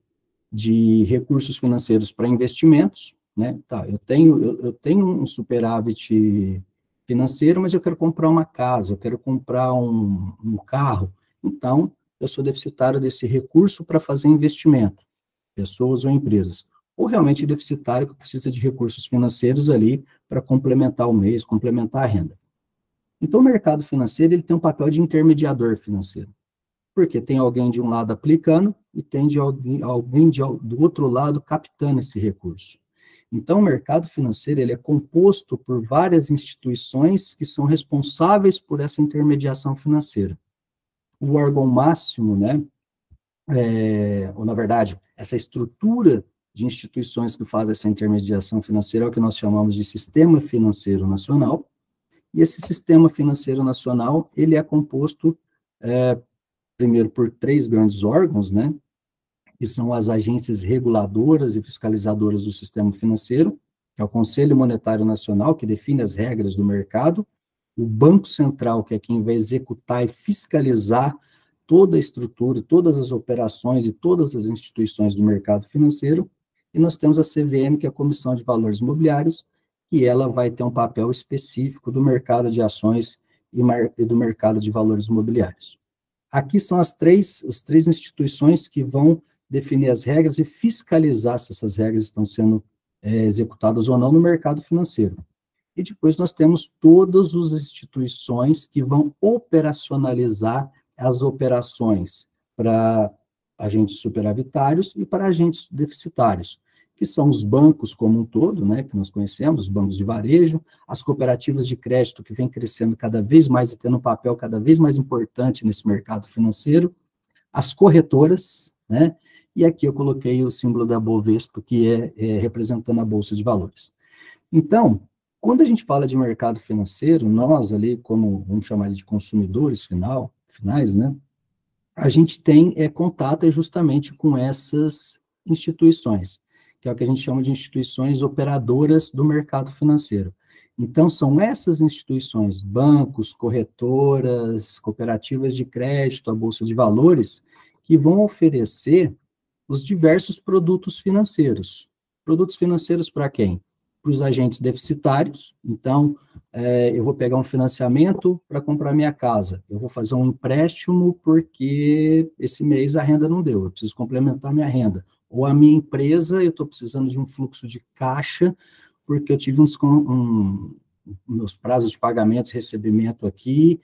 de recursos financeiros para investimentos, né? Tá, eu tenho um superávit financeiro, mas eu quero comprar uma casa, eu quero comprar um carro. Então, eu sou deficitário desse recurso para fazer investimento, pessoas ou empresas. Ou realmente deficitário que precisa de recursos financeiros ali para complementar o mês, complementar a renda. Então, o mercado financeiro ele tem um papel de intermediador financeiro, porque tem alguém de um lado aplicando e tem alguém do outro lado captando esse recurso. Então, o mercado financeiro ele é composto por várias instituições que são responsáveis por essa intermediação financeira. O órgão máximo, né, ou na verdade, essa estrutura de instituições que fazem essa intermediação financeira é o que nós chamamos de Sistema Financeiro Nacional, e esse Sistema Financeiro Nacional, ele é composto, primeiro, por 3 grandes órgãos, né, que são as agências reguladoras e fiscalizadoras do sistema financeiro, que é o Conselho Monetário Nacional, que define as regras do mercado, o Banco Central, que é quem vai executar e fiscalizar toda a estrutura, todas as operações e todas as instituições do mercado financeiro, e nós temos a CVM, que é a Comissão de Valores Imobiliários, que ela vai ter um papel específico do mercado de ações e do mercado de valores imobiliários. Aqui são as três instituições que vão definir as regras e fiscalizar se essas regras estão sendo executadas ou não no mercado financeiro. E depois nós temos todas as instituições que vão operacionalizar as operações para agentes superavitários e para agentes deficitários, que são os bancos como um todo, né, que nós conhecemos, os bancos de varejo, as cooperativas de crédito que vêm crescendo cada vez mais e tendo um papel cada vez mais importante nesse mercado financeiro, as corretoras, né, e aqui eu coloquei o símbolo da Bovespa, que é representando a Bolsa de Valores. Então, quando a gente fala de mercado financeiro, nós ali, como vamos chamar de consumidores finais, né, a gente tem contato justamente com essas instituições, que é o que a gente chama de instituições operadoras do mercado financeiro. Então, são essas instituições, bancos, corretoras, cooperativas de crédito, a Bolsa de Valores, que vão oferecer os diversos produtos financeiros. Produtos financeiros para quem? Para os agentes deficitários. Então, eu vou pegar um financiamento para comprar minha casa. Eu vou fazer um empréstimo porque esse mês a renda não deu, eu preciso complementar minha renda. Ou a minha empresa, eu estou precisando de um fluxo de caixa, porque eu tive meus prazos de pagamento e recebimento aqui,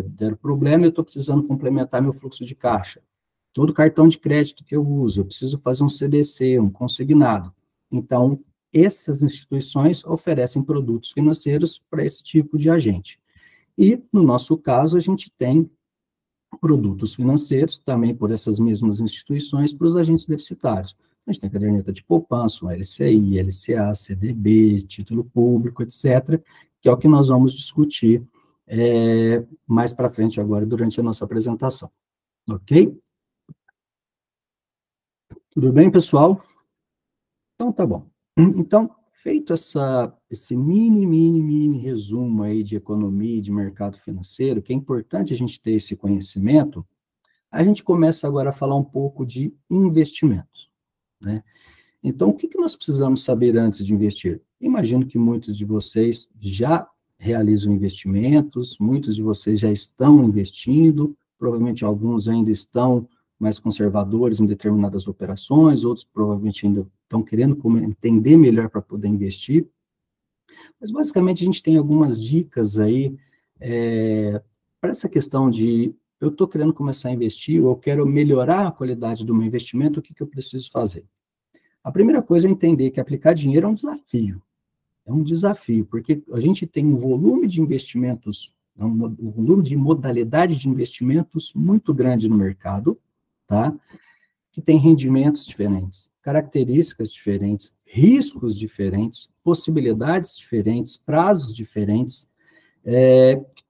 deram problema, eu estou precisando complementar meu fluxo de caixa. Todo cartão de crédito que eu uso, eu preciso fazer um CDC, um consignado. Então, essas instituições oferecem produtos financeiros para esse tipo de agente. E, no nosso caso, a gente tem produtos financeiros, também por essas mesmas instituições, para os agentes deficitários. A gente tem caderneta de poupança, um LCI, LCA, CDB, título público, etc., que é o que nós vamos discutir mais para frente agora, durante a nossa apresentação. Ok? Tudo bem, pessoal? Então, tá bom. Então, feito esse mini resumo aí de economia e de mercado financeiro, que é importante a gente ter esse conhecimento, a gente começa agora a falar um pouco de investimentos, né? Então, o que nós precisamos saber antes de investir? Imagino que muitos de vocês já realizam investimentos, muitos de vocês já estão investindo, provavelmente alguns ainda estão mais conservadores em determinadas operações, outros provavelmente ainda estão querendo entender melhor para poder investir. Mas, basicamente, a gente tem algumas dicas aí para essa questão de eu estou querendo começar a investir, ou eu quero melhorar a qualidade do meu investimento, o que eu preciso fazer? A primeira coisa é entender que aplicar dinheiro é um desafio, porque a gente tem um volume de investimentos, um volume de modalidades de investimentos muito grande no mercado, tá? Que tem rendimentos diferentes, características diferentes, riscos diferentes, possibilidades diferentes, prazos diferentes,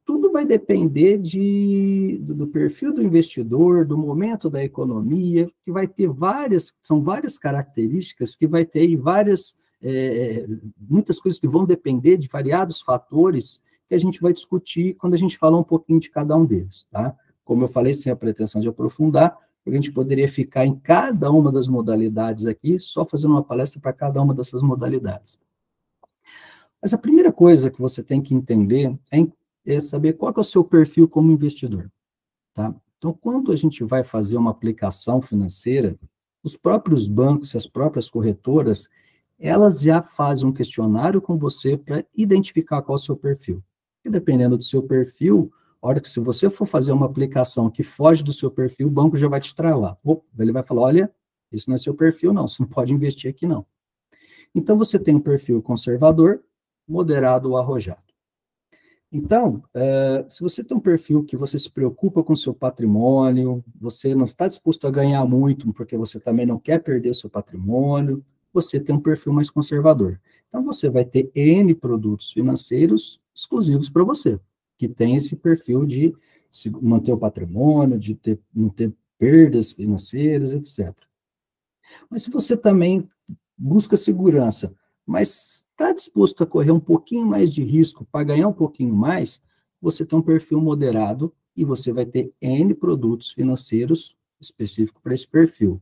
tudo vai depender do perfil do investidor, do momento da economia, que vai ter são várias características que vai ter aí muitas coisas que vão depender de variados fatores que a gente vai discutir quando a gente falar um pouquinho de cada um deles, tá? Como eu falei, sem a pretensão de aprofundar, a gente poderia ficar em cada uma das modalidades aqui, só fazendo uma palestra para cada uma dessas modalidades. Mas a primeira coisa que você tem que entender é saber qual é o seu perfil como investidor, tá? Então, quando a gente vai fazer uma aplicação financeira, os próprios bancos e as próprias corretoras, elas já fazem um questionário com você para identificar qual é o seu perfil. E dependendo do seu perfil, a hora que se você for fazer uma aplicação que foge do seu perfil, o banco já vai te travar. Ele vai falar, olha, isso não é seu perfil não, você não pode investir aqui não. Então, você tem um perfil conservador, moderado ou arrojado. Então, se você tem um perfil que você se preocupa com o seu patrimônio, você não está disposto a ganhar muito, porque você também não quer perder o seu patrimônio, você tem um perfil mais conservador. Então, você vai ter N produtos financeiros exclusivos para você, que tem esse perfil de manter o patrimônio, de não ter perdas financeiras, etc. Mas se você também busca segurança, mas está disposto a correr um pouquinho mais de risco para ganhar um pouquinho mais, você tem um perfil moderado e você vai ter N produtos financeiros específicos para esse perfil.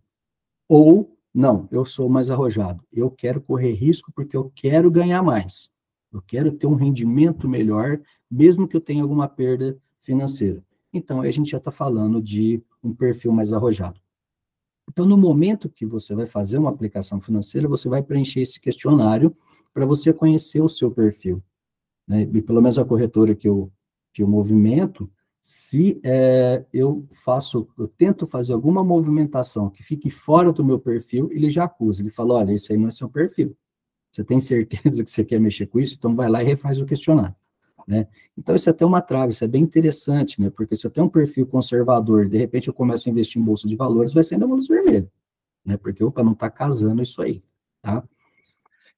Ou, não, eu sou mais arrojado, eu quero correr risco porque eu quero ganhar mais. Eu quero ter um rendimento melhor, mesmo que eu tenha alguma perda financeira. Então, aí a gente já está falando de um perfil mais arrojado. Então, no momento que você vai fazer uma aplicação financeira, você vai preencher esse questionário para você conhecer o seu perfil, né? E pelo menos a corretora que eu movimento, se eu tento fazer alguma movimentação que fique fora do meu perfil, ele já acusa, ele fala, olha, isso aí não é seu perfil. Você tem certeza que você quer mexer com isso? Então vai lá e refaz o questionário, né? Então isso é até uma trave, isso é bem interessante, né? Porque se eu tenho um perfil conservador, de repente eu começo a investir em bolsa de valores, vai ser ainda uma luz vermelha, né? Porque, opa, não está casando isso aí, tá?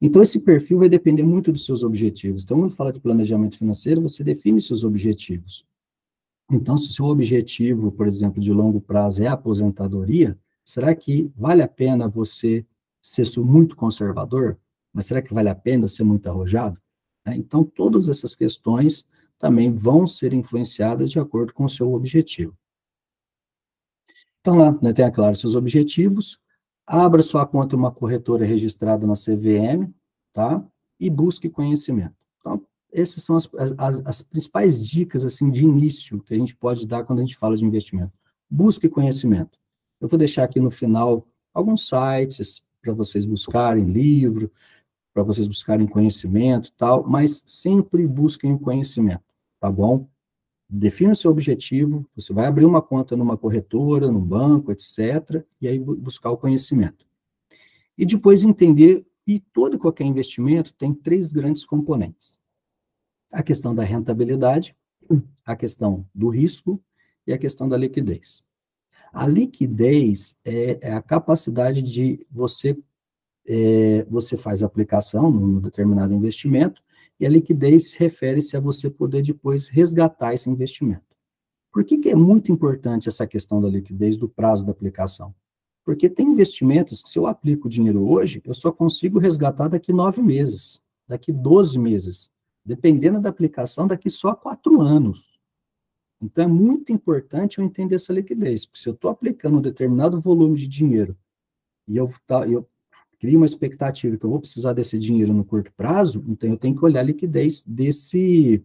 Então esse perfil vai depender muito dos seus objetivos. Então, quando fala de planejamento financeiro, você define seus objetivos. Então, se o seu objetivo, por exemplo, de longo prazo é a aposentadoria, será que vale a pena você ser muito conservador? Mas será que vale a pena ser muito arrojado? Então, todas essas questões também vão ser influenciadas de acordo com o seu objetivo. Então, lá, né, tenha claro seus objetivos, abra sua conta em uma corretora registrada na CVM, tá? E busque conhecimento. Então, essas são as principais dicas, assim, de início que a gente pode dar quando a gente fala de investimento. Busque conhecimento. Eu vou deixar aqui no final alguns sites para vocês buscarem livro, para vocês buscarem conhecimento e tal, mas sempre busquem conhecimento, tá bom? Defina o seu objetivo, você vai abrir uma conta numa corretora, num banco, etc., e aí buscar o conhecimento. E depois entender, e todo e qualquer investimento tem 3 grandes componentes. A questão da rentabilidade, a questão do risco e a questão da liquidez. A liquidez é a capacidade de você faz a aplicação num determinado investimento, e a liquidez refere-se a você poder depois resgatar esse investimento. Por que é muito importante essa questão da liquidez, do prazo da aplicação? Porque tem investimentos que, se eu aplico o dinheiro hoje, eu só consigo resgatar daqui 9 meses, daqui 12 meses, dependendo da aplicação, daqui só 4 anos. Então, é muito importante eu entender essa liquidez, porque se eu estou aplicando um determinado volume de dinheiro e eu crio uma expectativa que eu vou precisar desse dinheiro no curto prazo, então eu tenho que olhar a liquidez desse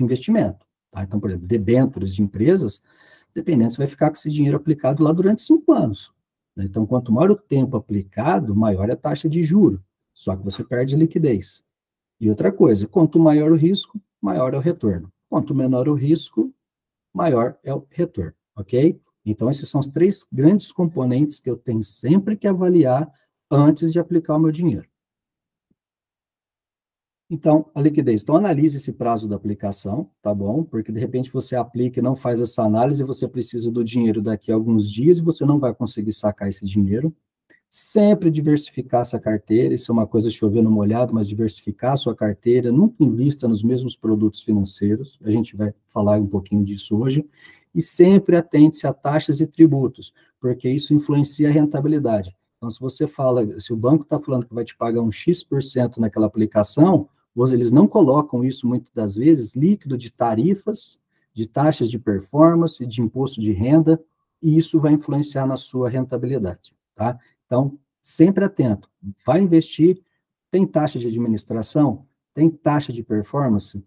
investimento. Tá? Então, por exemplo, debêntures de empresas, dependendo, você vai ficar com esse dinheiro aplicado lá durante 5 anos. Né? Então, quanto maior o tempo aplicado, maior é a taxa de juro, só que você perde a liquidez. E outra coisa, quanto maior o risco, maior é o retorno. Quanto menor o risco, maior é o retorno, ok? Então, esses são os 3 grandes componentes que eu tenho sempre que avaliar antes de aplicar o meu dinheiro. Então, a liquidez. Então, analise esse prazo da aplicação, tá bom? Porque, de repente, você aplica e não faz essa análise, você precisa do dinheiro daqui a alguns dias e você não vai conseguir sacar esse dinheiro. Sempre diversificar essa carteira, isso é uma coisa chovendo molhado, mas diversificar a sua carteira, nunca invista nos mesmos produtos financeiros, a gente vai falar um pouquinho disso hoje, e sempre atente-se a taxas e tributos, porque isso influencia a rentabilidade. Então, se você fala, se o banco está falando que vai te pagar um X% naquela aplicação, eles não colocam isso, muitas das vezes, líquido de tarifas, de taxas de performance, de imposto de renda, e isso vai influenciar na sua rentabilidade, tá? Então, sempre atento. Vai investir, tem taxa de administração, tem taxa de performance,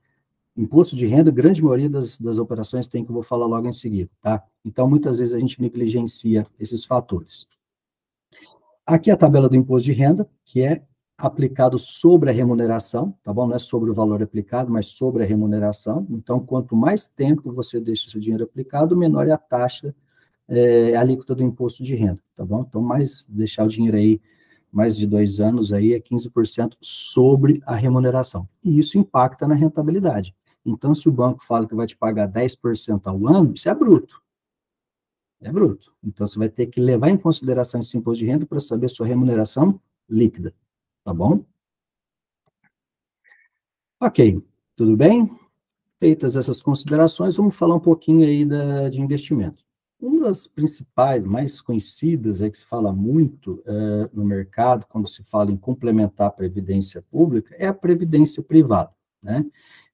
imposto de renda, grande maioria das operações tem, que eu vou falar logo em seguida, tá? Então, muitas vezes a gente negligencia esses fatores. Aqui a tabela do imposto de renda, que é aplicado sobre a remuneração, tá bom? Não é sobre o valor aplicado, mas sobre a remuneração. Então, quanto mais tempo você deixa o seu dinheiro aplicado, menor é a taxa, a alíquota do imposto de renda, tá bom? Então, deixar o dinheiro aí mais de 2 anos aí é 15% sobre a remuneração. E isso impacta na rentabilidade. Então, se o banco fala que vai te pagar 10% ao ano, isso é bruto. É bruto. Então, você vai ter que levar em consideração esse imposto de renda para saber sua remuneração líquida, tá bom? Ok, tudo bem? Feitas essas considerações, vamos falar um pouquinho aí de investimento. Uma das principais, mais conhecidas, que se fala muito no mercado, quando se fala em complementar a previdência pública, é a previdência privada, né?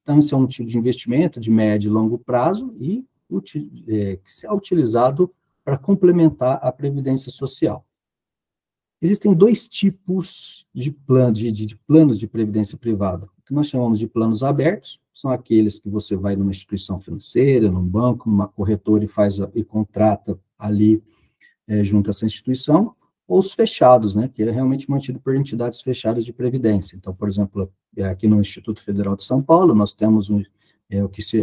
Então, esse é um tipo de investimento de médio e longo prazo e que é utilizado para complementar a previdência social. Existem 2 tipos de planos de previdência privada. O que nós chamamos de planos abertos, são aqueles que você vai numa instituição financeira, num banco, numa corretora e contrata ali junto a essa instituição, ou os fechados, né, que é realmente mantido por entidades fechadas de previdência. Então, por exemplo, aqui no Instituto Federal de São Paulo, nós temos o que se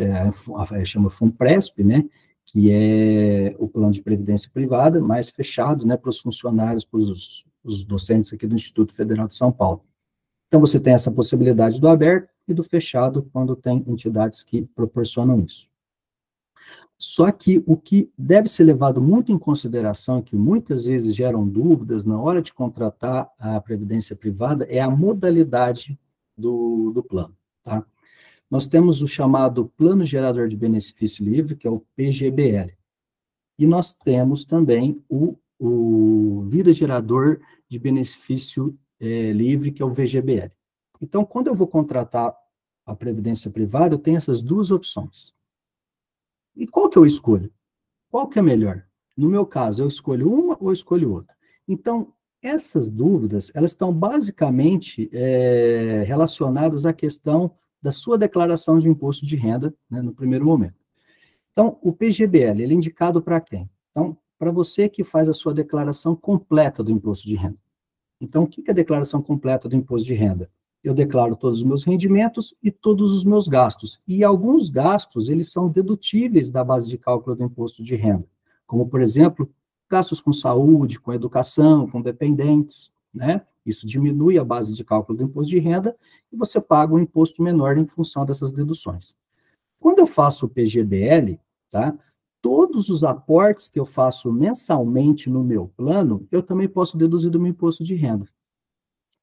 chama FUNPRESP, né, que é o plano de previdência privada, mais fechado, né, para os funcionários, para os docentes aqui do Instituto Federal de São Paulo. Então, você tem essa possibilidade do aberto e do fechado, quando tem entidades que proporcionam isso. Só que o que deve ser levado muito em consideração, que muitas vezes geram dúvidas na hora de contratar a previdência privada, é a modalidade do plano, tá? Nós temos o chamado Plano Gerador de Benefício Livre, que é o PGBL. E nós temos também o Vida Gerador de Benefício Livre, que é o VGBL. Então, quando eu vou contratar a previdência privada, eu tenho essas 2 opções. E qual que eu escolho? Qual que é melhor? No meu caso, eu escolho uma ou eu escolho outra? Então, essas dúvidas, elas estão basicamente relacionadas à questão da sua declaração de imposto de renda, né, no primeiro momento. Então, o PGBL, ele é indicado para quem? Então, para você que faz a sua declaração completa do imposto de renda. Então, o que é a declaração completa do imposto de renda? Eu declaro todos os meus rendimentos e todos os meus gastos. E alguns gastos, eles são dedutíveis da base de cálculo do imposto de renda. Como, por exemplo, gastos com saúde, com educação, com dependentes, né? Isso diminui a base de cálculo do imposto de renda e você paga um imposto menor em função dessas deduções. Quando eu faço o PGBL, tá? Todos os aportes que eu faço mensalmente no meu plano, eu também posso deduzir do meu imposto de renda.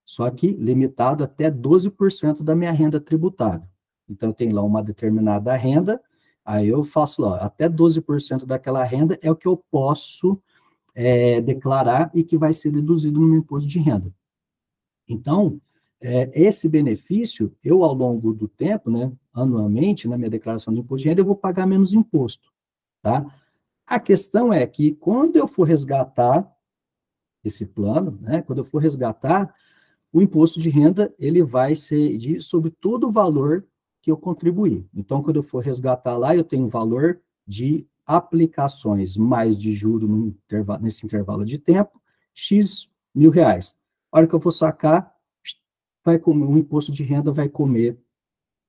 Só que limitado até 12% da minha renda tributável. Então, eu tenho lá uma determinada renda, aí eu faço lá, até 12% daquela renda é o que eu posso declarar e que vai ser deduzido no meu imposto de renda. Então, esse benefício, eu ao longo do tempo, né, anualmente, na minha declaração de imposto de renda, eu vou pagar menos imposto, tá? A questão é que quando eu for resgatar esse plano, né, quando eu for resgatar, o imposto de renda, ele vai ser sobre todo o valor que eu contribuí. Então, quando eu for resgatar lá, eu tenho um valor de aplicações mais de juros nesse intervalo de tempo, X mil reais. A hora que eu for sacar, o imposto de renda vai comer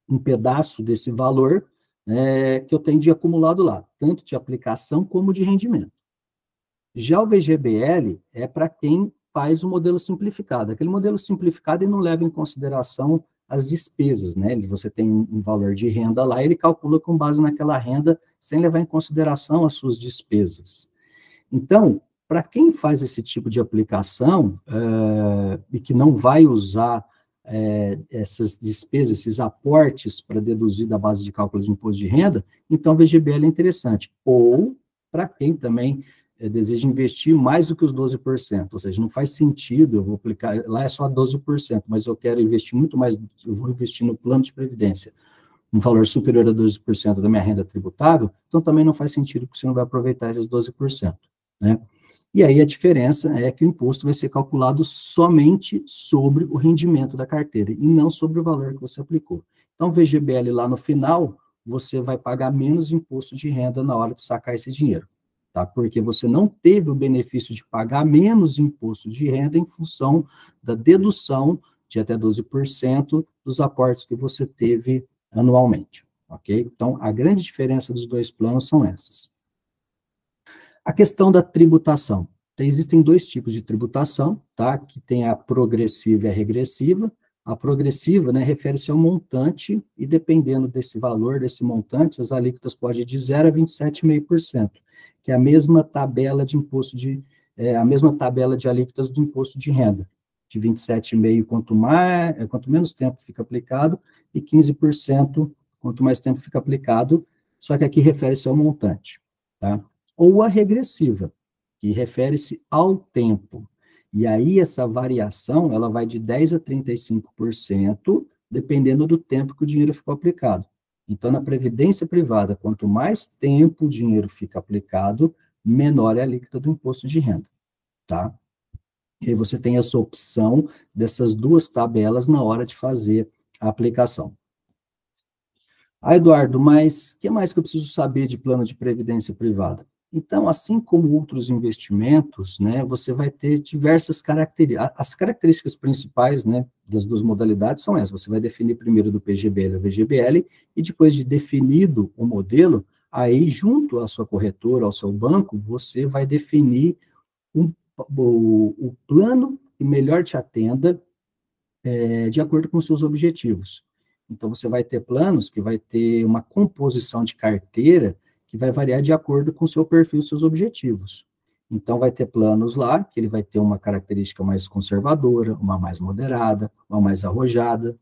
um pedaço desse valor que eu tenho de acumulado lá, tanto de aplicação como de rendimento. Já o VGBL é para quem faz o modelo simplificado. Aquele modelo simplificado ele não leva em consideração as despesas, né? Você tem um valor de renda lá, ele calcula com base naquela renda, sem levar em consideração as suas despesas. Então, para quem faz esse tipo de aplicação e que não vai usar essas despesas, esses aportes para deduzir da base de cálculo de imposto de renda, então VGBL é interessante. Ou para quem também deseja investir mais do que os 12%, ou seja, não faz sentido eu vou aplicar, lá é só 12%, mas eu quero investir muito mais, eu vou investir no plano de previdência, um valor superior a 12% da minha renda tributável, então também não faz sentido, porque você não vai aproveitar esses 12%, né? E aí a diferença é que o imposto vai ser calculado somente sobre o rendimento da carteira, e não sobre o valor que você aplicou. Então, o VGBL lá no final, você vai pagar menos imposto de renda na hora de sacar esse dinheiro, tá? Porque você não teve o benefício de pagar menos imposto de renda em função da dedução de até 12% dos aportes que você teve anualmente, ok? Então, a grande diferença dos dois planos são essas. A questão da tributação. Então, existem dois tipos de tributação, tá? Que tem a progressiva e a regressiva. A progressiva, né, refere-se ao montante e dependendo desse valor, desse montante, as alíquotas podem ir de 0 a 27,5%, que é a mesma tabela de imposto de, a mesma tabela de alíquotas do imposto de renda, de 27,5% quanto menos tempo fica aplicado, e 15% quanto mais tempo fica aplicado, só que aqui refere-se ao montante, tá? Ou a regressiva, que refere-se ao tempo. E aí essa variação, ela vai de 10 a 35%, dependendo do tempo que o dinheiro ficou aplicado. Então, na previdência privada, quanto mais tempo o dinheiro fica aplicado, menor é a alíquota do imposto de renda, tá? E aí você tem essa opção dessas duas tabelas na hora de fazer a aplicação. Ah, Eduardo, mas o que mais que eu preciso saber de plano de previdência privada? Então, assim como outros investimentos, né, você vai ter diversas características. As características principais, né, das duas modalidades são essas. Você vai definir primeiro do PGBL ao VGBL, e depois de definido o modelo, aí, junto à sua corretora, ao seu banco, você vai definir o plano que melhor te atenda de acordo com os seus objetivos. Então, você vai ter planos que vai ter uma composição de carteira que vai variar de acordo com o seu perfil e seus objetivos. Então, vai ter planos lá que ele vai ter uma característica mais conservadora, uma mais moderada, uma mais arrojada.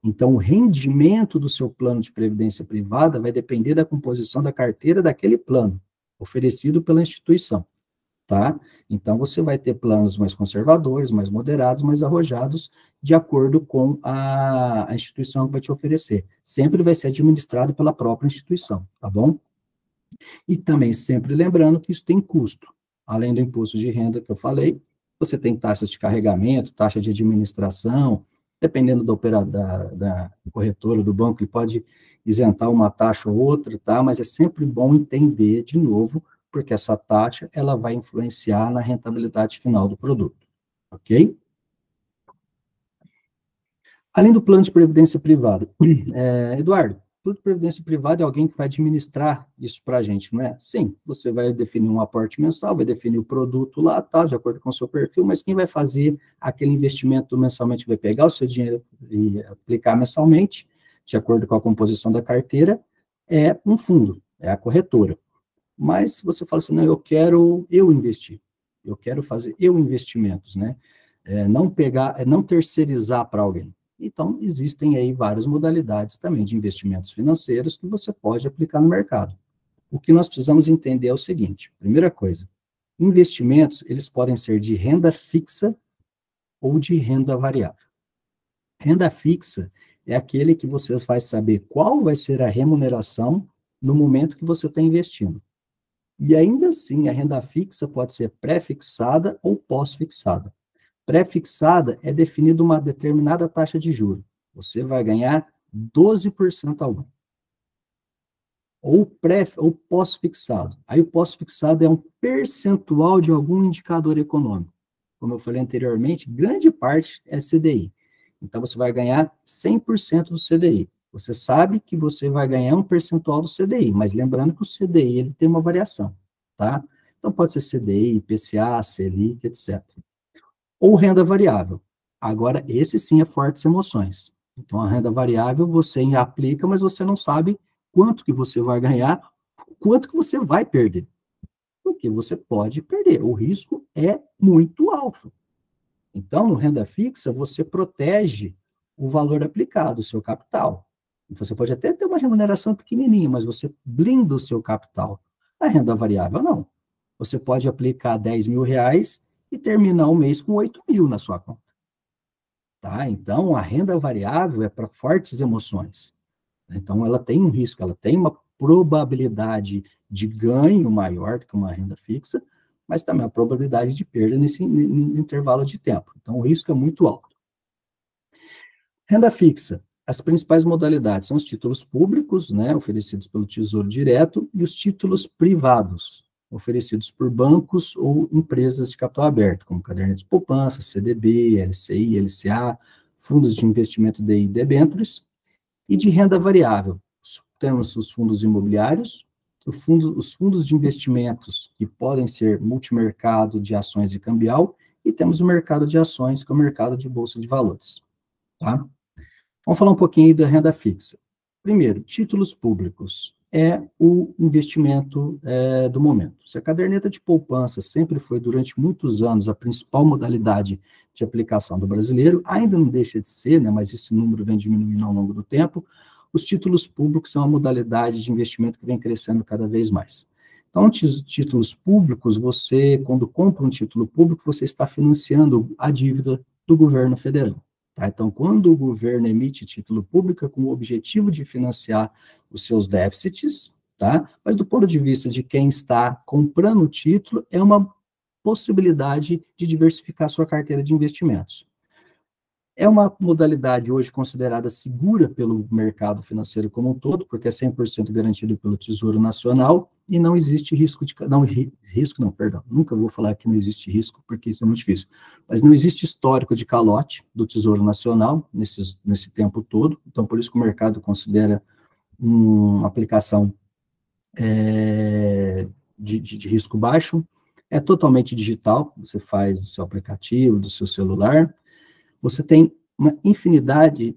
Então, o rendimento do seu plano de previdência privada vai depender da composição da carteira daquele plano, oferecido pela instituição, tá? Então, você vai ter planos mais conservadores, mais moderados, mais arrojados, de acordo com a instituição que vai te oferecer. Sempre vai ser administrado pela própria instituição, tá bom? E também sempre lembrando que isso tem custo. Além do imposto de renda que eu falei, você tem taxas de carregamento, taxa de administração, dependendo da corretora, do banco, ele pode isentar uma taxa ou outra, tá? Mas é sempre bom entender, de novo, porque essa taxa, ela vai influenciar na rentabilidade final do produto, ok? Além do plano de previdência privada, Eduardo, plano de previdência privada é alguém que vai administrar isso para a gente, não é? Sim, você vai definir um aporte mensal, vai definir o produto lá, tá, de acordo com o seu perfil, mas quem vai fazer aquele investimento mensalmente, vai pegar o seu dinheiro e aplicar mensalmente, de acordo com a composição da carteira, é um fundo, é a corretora. Mas você fala assim, não, eu quero investir, eu quero fazer investimentos, né? Não terceirizar para alguém. Então, existem aí várias modalidades também de investimentos financeiros que você pode aplicar no mercado. O que nós precisamos entender é o seguinte, primeira coisa, investimentos, eles podem ser de renda fixa ou de renda variável. Renda fixa é aquele que você vai saber qual vai ser a remuneração no momento que você está investindo. E ainda assim, a renda fixa pode ser pré-fixada ou pós-fixada. Pré-fixada é definida uma determinada taxa de juros. Você vai ganhar 12% ao ano. Ou pós-fixado. Aí o pós-fixado é um percentual de algum indicador econômico. Como eu falei anteriormente, grande parte é CDI. Então você vai ganhar 100% do CDI. Você sabe que você vai ganhar um percentual do CDI, mas lembrando que o CDI ele tem uma variação, tá? Então pode ser CDI, IPCA, Selic, etc. Ou renda variável. Agora, esse sim é fortes emoções. Então, a renda variável você aplica, mas você não sabe quanto que você vai ganhar, quanto que você vai perder. porque você pode perder. O risco é muito alto. Então, no renda fixa, você protege o valor aplicado, o seu capital. Então, você pode até ter uma remuneração pequenininha, mas você blinda o seu capital. A renda variável, não. Você pode aplicar R$ 10.000 e terminar o mês com 8.000 na sua conta. Tá? Então, a renda variável é para fortes emoções. Então, ela tem um risco, ela tem uma probabilidade de ganho maior do que uma renda fixa, mas também a probabilidade de perda nesse intervalo de tempo. Então, o risco é muito alto. Renda fixa. As principais modalidades são os títulos públicos, né, oferecidos pelo Tesouro Direto, e os títulos privados, oferecidos por bancos ou empresas de capital aberto, como caderneta de poupança, CDB, LCI, LCA, fundos de investimento de debêntures, e de renda variável. Temos os fundos imobiliários, os fundos de investimentos, que podem ser multimercado de ações e cambial, e temos o mercado de ações, que é o mercado de bolsa de valores. Tá? Vamos falar um pouquinho aí da renda fixa. Primeiro, títulos públicos é o investimento do momento. Se a caderneta de poupança sempre foi, durante muitos anos, a principal modalidade de aplicação do brasileiro, ainda não deixa de ser, né, mas esse número vem diminuindo ao longo do tempo, os títulos públicos são uma modalidade de investimento que vem crescendo cada vez mais. Então, títulos públicos, você, quando compra um título público, você está financiando a dívida do governo federal. Tá? Então, quando o governo emite título público com o objetivo de financiar os seus déficits, tá? Mas do ponto de vista de quem está comprando o título, é uma possibilidade de diversificar sua carteira de investimentos. É uma modalidade hoje considerada segura pelo mercado financeiro como um todo, porque é 100% garantido pelo Tesouro Nacional e não existe risco de... nunca vou falar que não existe risco, porque isso é muito difícil. Mas não existe histórico de calote do Tesouro Nacional nesse tempo todo, então por isso que o mercado considera uma aplicação de risco baixo. É totalmente digital, você faz do seu aplicativo, do seu celular. Você tem uma infinidade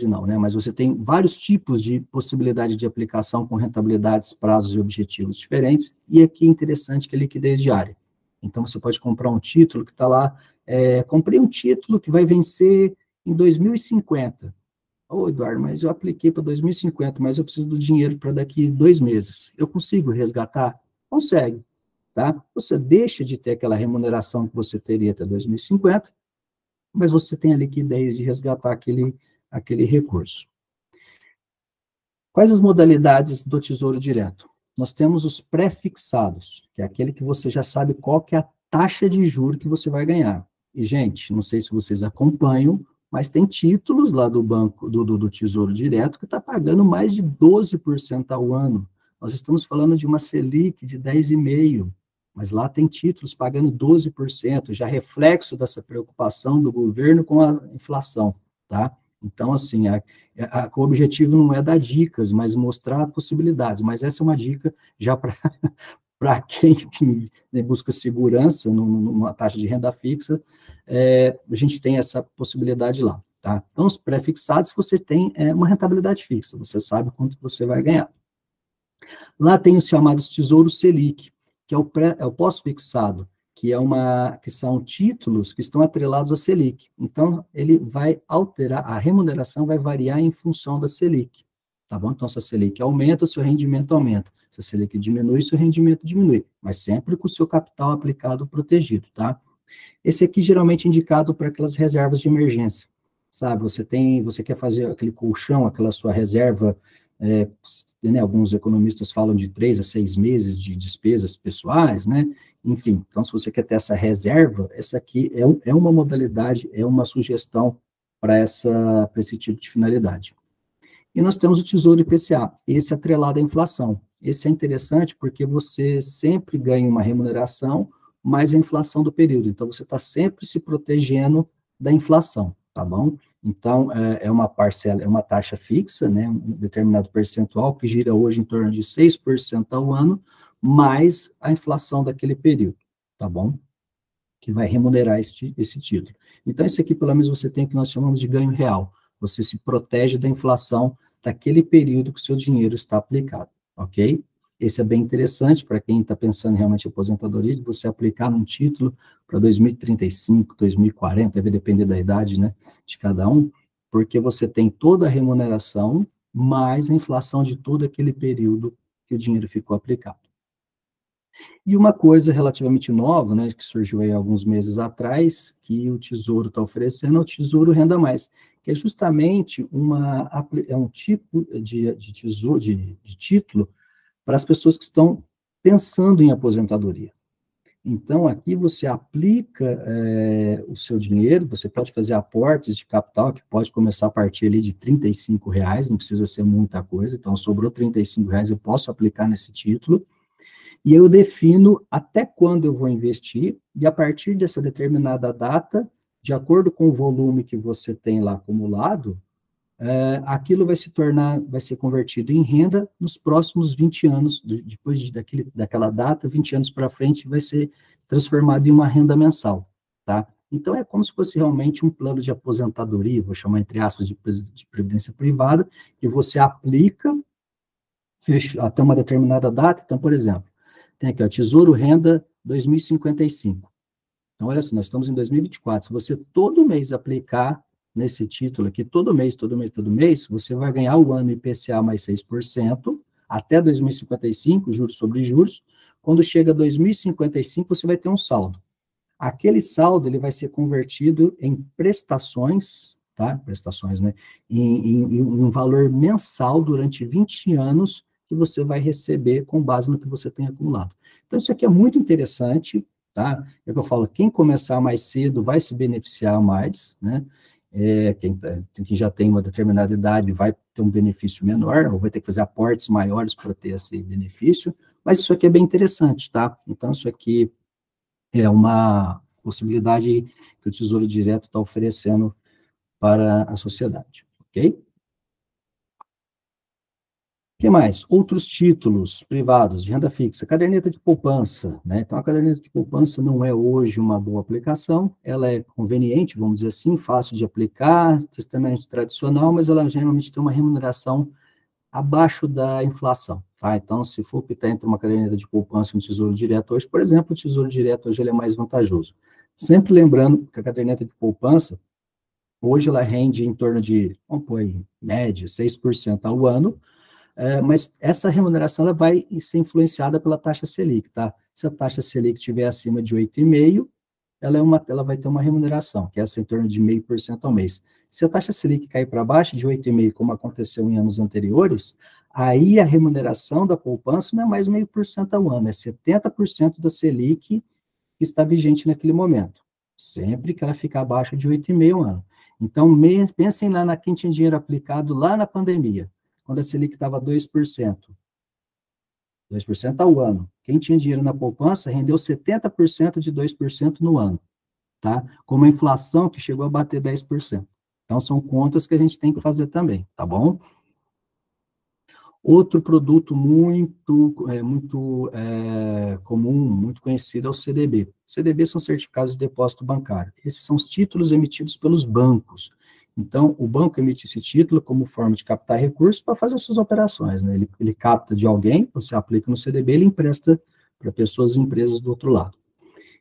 não, né? Mas você tem vários tipos de possibilidade de aplicação com rentabilidades, prazos e objetivos diferentes, e aqui é interessante que é liquidez diária. Então, você pode comprar um título que está lá, comprei um título que vai vencer em 2050. Ô, Eduardo, mas eu apliquei para 2050, mas eu preciso do dinheiro para daqui 2 meses. Eu consigo resgatar? Consegue, tá? Você deixa de ter aquela remuneração que você teria até 2050, mas você tem a liquidez de resgatar aquele recurso. Quais as modalidades do Tesouro Direto? Nós temos os pré-fixados, que é aquele que você já sabe qual que é a taxa de juros que você vai ganhar. E, gente, não sei se vocês acompanham, mas tem títulos lá do banco, do Tesouro Direto, que está pagando mais de 12% ao ano. Nós estamos falando de uma Selic de 10,5%. Mas lá tem títulos pagando 12%, já reflexo dessa preocupação do governo com a inflação, tá? Então, assim, o objetivo não é dar dicas, mas mostrar possibilidades, mas essa é uma dica já para quem busca segurança numa taxa de renda fixa, a gente tem essa possibilidade lá, tá? Então, os pré-fixados, você tem uma rentabilidade fixa, você sabe quanto você vai ganhar. Lá tem os chamados Tesouros Selic, que é o pós-fixado, que são títulos que estão atrelados à Selic. Então, ele vai alterar, a remuneração vai variar em função da Selic, tá bom? Então, se a Selic aumenta, o seu rendimento aumenta. Se a Selic diminui, o seu rendimento diminui, mas sempre com o seu capital aplicado protegido, tá? Esse aqui geralmente é indicado para aquelas reservas de emergência, sabe? Você quer fazer aquele colchão, aquela sua reserva, né, alguns economistas falam de 3 a 6 meses de despesas pessoais, né? Enfim, então se você quer ter essa reserva, essa aqui é uma modalidade, é uma sugestão para esse tipo de finalidade. E nós temos o Tesouro IPCA, esse atrelado à inflação. Esse é interessante porque você sempre ganha uma remuneração mais a inflação do período, então você está sempre se protegendo da inflação, tá bom? Então, é uma parcela, é uma taxa fixa, né, um determinado percentual, que gira hoje em torno de 6% ao ano, mais a inflação daquele período, tá bom? Que vai remunerar esse título. Então, esse aqui, pelo menos, você tem o que nós chamamos de ganho real. Você se protege da inflação daquele período que o seu dinheiro está aplicado, ok? Esse é bem interessante para quem está pensando realmente em aposentadoria, de você aplicar num título para 2035, 2040, vai depender da idade, né, de cada um, porque você tem toda a remuneração, mais a inflação de todo aquele período que o dinheiro ficou aplicado. E uma coisa relativamente nova, né, que surgiu aí alguns meses atrás, que o Tesouro está oferecendo, é o Tesouro Renda Mais, que é justamente um tipo de tesouro, de título para as pessoas que estão pensando em aposentadoria. Então, aqui você aplica o seu dinheiro, você pode fazer aportes de capital, que pode começar a partir ali de R$ 35, não precisa ser muita coisa, então sobrou R$ 35, eu posso aplicar nesse título, e eu defino até quando eu vou investir, e a partir dessa determinada data, de acordo com o volume que você tem lá acumulado, aquilo vai ser convertido em renda nos próximos 20 anos, depois daquela data, 20 anos para frente, vai ser transformado em uma renda mensal, tá? Então, é como se fosse realmente um plano de aposentadoria, vou chamar entre aspas de previdência privada, que você aplica até uma determinada data. Então, por exemplo, tem aqui, ó, Tesouro Renda 2055. Então, olha só, nós estamos em 2024. Se você todo mês aplicar nesse título aqui, todo mês, você vai ganhar o ano IPCA mais 6%, até 2055, juros sobre juros. Quando chega a 2055, você vai ter um saldo. Aquele saldo, ele vai ser convertido em prestações, tá? Prestações, né? Em um valor mensal durante 20 anos que você vai receber com base no que você tem acumulado. Então, isso aqui é muito interessante, tá? É o que eu falo, quem começar mais cedo vai se beneficiar mais, né? Quem já tem uma determinada idade vai ter um benefício menor, ou vai ter que fazer aportes maiores para ter esse benefício, mas isso aqui é bem interessante, tá? Então, isso aqui é uma possibilidade que o Tesouro Direto está oferecendo para a sociedade, ok? O que mais? Outros títulos privados de renda fixa, caderneta de poupança, né? Então, a caderneta de poupança não é hoje uma boa aplicação, ela é conveniente, vamos dizer assim, fácil de aplicar, extremamente tradicional, mas ela geralmente tem uma remuneração abaixo da inflação, tá? Então, se for optar entre uma caderneta de poupança e um tesouro direto hoje, por exemplo, o tesouro direto hoje ele é mais vantajoso. Sempre lembrando que a caderneta de poupança, hoje ela rende em torno de, vamos pôr aí, média, 6% ao ano, mas essa remuneração ela vai ser influenciada pela taxa Selic, tá? Se a taxa Selic estiver acima de 8,5%, ela vai ter uma remuneração, que é essa em torno de 0,5% ao mês. Se a taxa Selic cair para baixo de 8,5%, como aconteceu em anos anteriores, aí a remuneração da poupança não é mais 0,5% ao ano, é 70% da Selic que está vigente naquele momento, sempre que ela ficar abaixo de 8,5% ao ano. Então, pensem lá na quem tinha dinheiro aplicado lá na pandemia, quando a Selic estava 2%. 2% ao ano. Quem tinha dinheiro na poupança rendeu 70% de 2% no ano, tá? Com uma inflação que chegou a bater 10%. Então, são contas que a gente tem que fazer também, tá bom? Outro produto muito comum, muito conhecido é o CDB. CDB são certificados de depósito bancário. Esses são os títulos emitidos pelos bancos. Então, o banco emite esse título como forma de captar recursos para fazer suas operações, né? Ele capta de alguém, você aplica no CDB, ele empresta para pessoas e empresas do outro lado.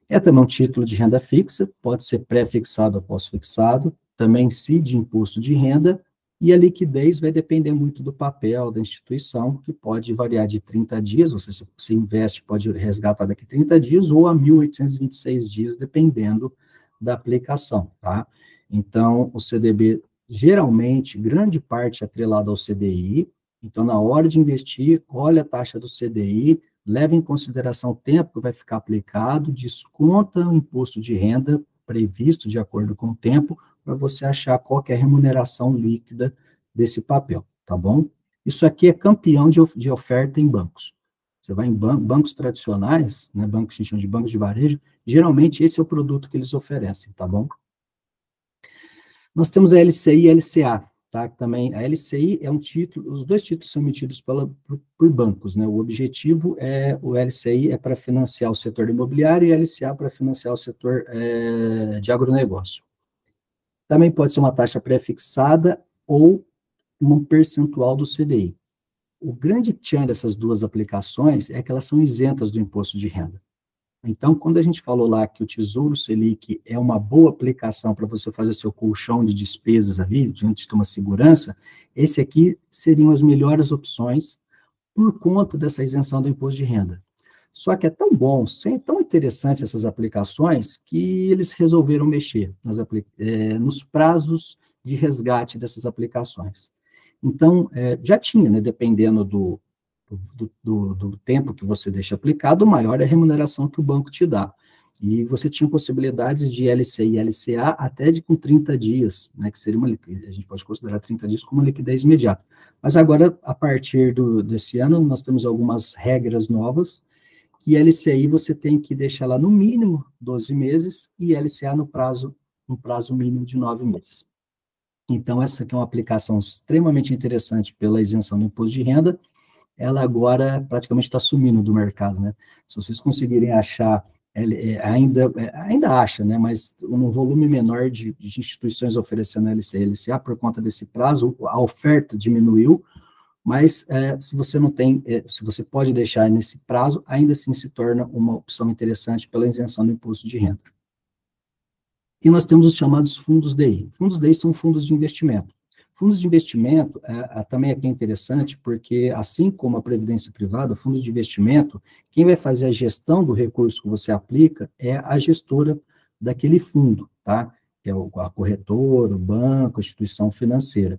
É também um título de renda fixa, pode ser pré-fixado ou pós-fixado, também incide imposto de renda, e a liquidez vai depender muito do papel da instituição, que pode variar de 30 dias, se você investe, pode resgatar daqui a 30 dias, ou a 1.826 dias, dependendo da aplicação, tá? Então, o CDB, geralmente, grande parte é atrelado ao CDI, então, na hora de investir, olha a taxa do CDI, leva em consideração o tempo que vai ficar aplicado, desconta o imposto de renda previsto de acordo com o tempo, para você achar qual que é a remuneração líquida desse papel, tá bom? Isso aqui é campeão de oferta em bancos. Você vai em bancos tradicionais, né, bancos que a gente chama de bancos de varejo, geralmente esse é o produto que eles oferecem, tá bom? Nós temos a LCI e a LCA, tá? Também a LCI é um título, os dois títulos são emitidos por bancos, né? O objetivo o LCI é para financiar o setor imobiliário e a LCA para financiar o setor de agronegócio. Também pode ser uma taxa pré-fixada ou um percentual do CDI. o grande tchan dessas duas aplicações é que elas são isentas do imposto de renda. Então, quando a gente falou lá que o Tesouro Selic é uma boa aplicação para você fazer seu colchão de despesas ali, diante de uma segurança, esse aqui seriam as melhores opções por conta dessa isenção do imposto de renda. Só que é tão bom, tão interessante essas aplicações, que eles resolveram mexer nos prazos de resgate dessas aplicações. Então, já tinha, né, dependendo do tempo que você deixa aplicado, maior é a remuneração que o banco te dá. E você tinha possibilidades de LCI e LCA até com 30 dias, né, que seria a gente pode considerar 30 dias como uma liquidez imediata. Mas agora, a partir desse ano, nós temos algumas regras novas, que LCI você tem que deixar lá no mínimo 12 meses e LCA no prazo mínimo de 9 meses. Então, essa aqui é uma aplicação extremamente interessante pela isenção do imposto de renda. Ela agora praticamente está sumindo do mercado, né? Se vocês conseguirem achar, ainda acha, né? Mas um volume menor de instituições oferecendo LCI e LCA por conta desse prazo, a oferta diminuiu, mas se você não tem, se você pode deixar nesse prazo, ainda assim se torna uma opção interessante pela isenção do imposto de renda. E nós temos os chamados fundos DI. Fundos DI são fundos de investimento. Fundos de investimento também aqui é interessante, porque assim como a previdência privada, fundos de investimento, quem vai fazer a gestão do recurso que você aplica é a gestora daquele fundo, tá? Que é a corretora, o banco, a instituição financeira.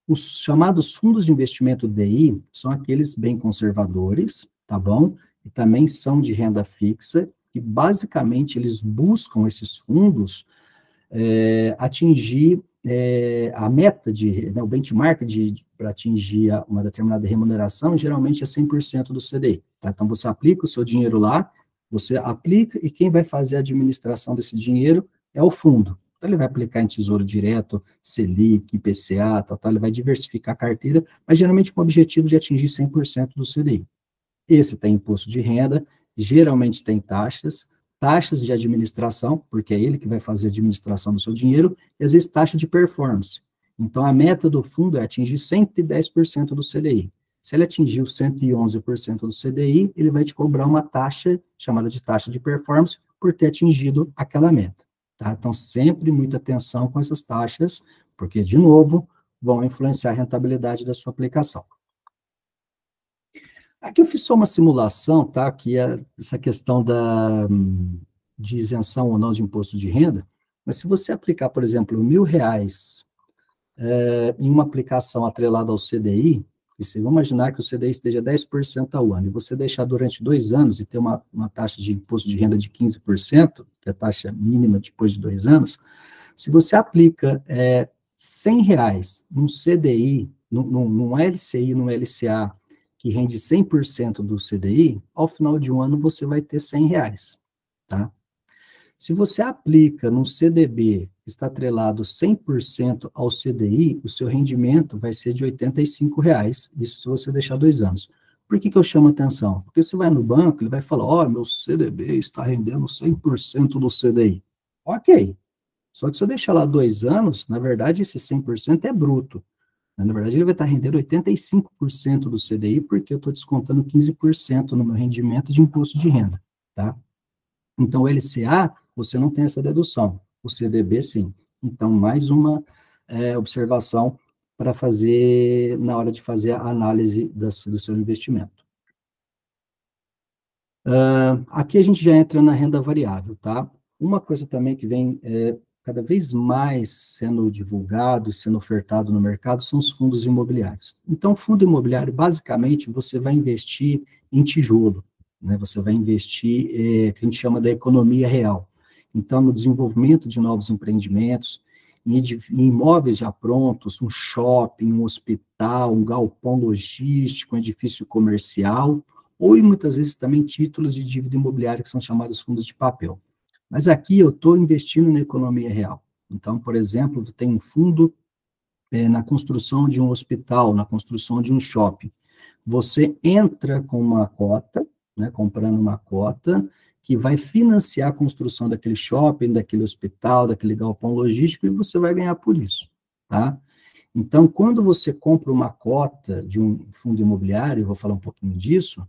Os chamados fundos de investimento DI são aqueles bem conservadores, tá bom? E também são de renda fixa, e basicamente eles buscam esses fundos atingir a meta, o benchmark para atingir uma determinada remuneração, geralmente é 100% do CDI. Tá? Então, você aplica o seu dinheiro lá, você aplica, e quem vai fazer a administração desse dinheiro é o fundo. Então, ele vai aplicar em Tesouro Direto, Selic, IPCA, ele vai diversificar a carteira, mas geralmente com o objetivo de atingir 100% do CDI. Esse tem imposto de renda, geralmente tem taxas de administração, porque é ele que vai fazer a administração do seu dinheiro, e às vezes taxa de performance. Então, a meta do fundo é atingir 110% do CDI. Se ele atingir 111% do CDI, ele vai te cobrar uma taxa, chamada de taxa de performance, por ter atingido aquela meta. Tá? Então, sempre muita atenção com essas taxas, porque, de novo, vão influenciar a rentabilidade da sua aplicação. Aqui eu fiz só uma simulação, tá? Que é essa questão de isenção ou não de imposto de renda, mas se você aplicar, por exemplo, R$1.000 em uma aplicação atrelada ao CDI, e se vamos imaginar que o CDI esteja 10% ao ano, e você deixar durante 2 anos e ter uma taxa de imposto de renda de 15%, que é a taxa mínima depois de 2 anos, se você aplica R$100 num CDI, num LCI, num LCA, que rende 100% do CDI, ao final de um ano você vai ter R$100, tá? Se você aplica num CDB que está atrelado 100% ao CDI, o seu rendimento vai ser de R$85, isso se você deixar 2 anos. Por que eu chamo atenção? Porque você vai no banco, ele vai falar, meu CDB está rendendo 100% do CDI. Ok, só que se eu deixar lá 2 anos, na verdade esse 100% é bruto. Na verdade, ele vai estar rendendo 85% do CDI, porque eu estou descontando 15% no meu rendimento de imposto de renda, tá? Então, o LCA, você não tem essa dedução. O CDB, sim. Então, mais uma observação para fazer, na hora de fazer a análise do seu investimento. Aqui a gente já entra na renda variável, tá? Uma coisa também que vem cada vez mais sendo divulgado, sendo ofertado no mercado, são os fundos imobiliários. Então, fundo imobiliário, basicamente, você vai investir em tijolo, né? Você vai investir, que a gente chama da economia real. Então, no desenvolvimento de novos empreendimentos, em imóveis já prontos, um shopping, um hospital, um galpão logístico, um edifício comercial, ou e muitas vezes também títulos de dívida imobiliária, que são chamados fundos de papel. Mas aqui eu estou investindo na economia real. Então, por exemplo, tem um fundo na construção de um hospital, na construção de um shopping. Você entra com uma cota, né, comprando uma cota, que vai financiar a construção daquele shopping, daquele hospital, daquele galpão logístico, e você vai ganhar por isso, tá? Então, quando você compra uma cota de um fundo imobiliário, eu vou falar um pouquinho disso,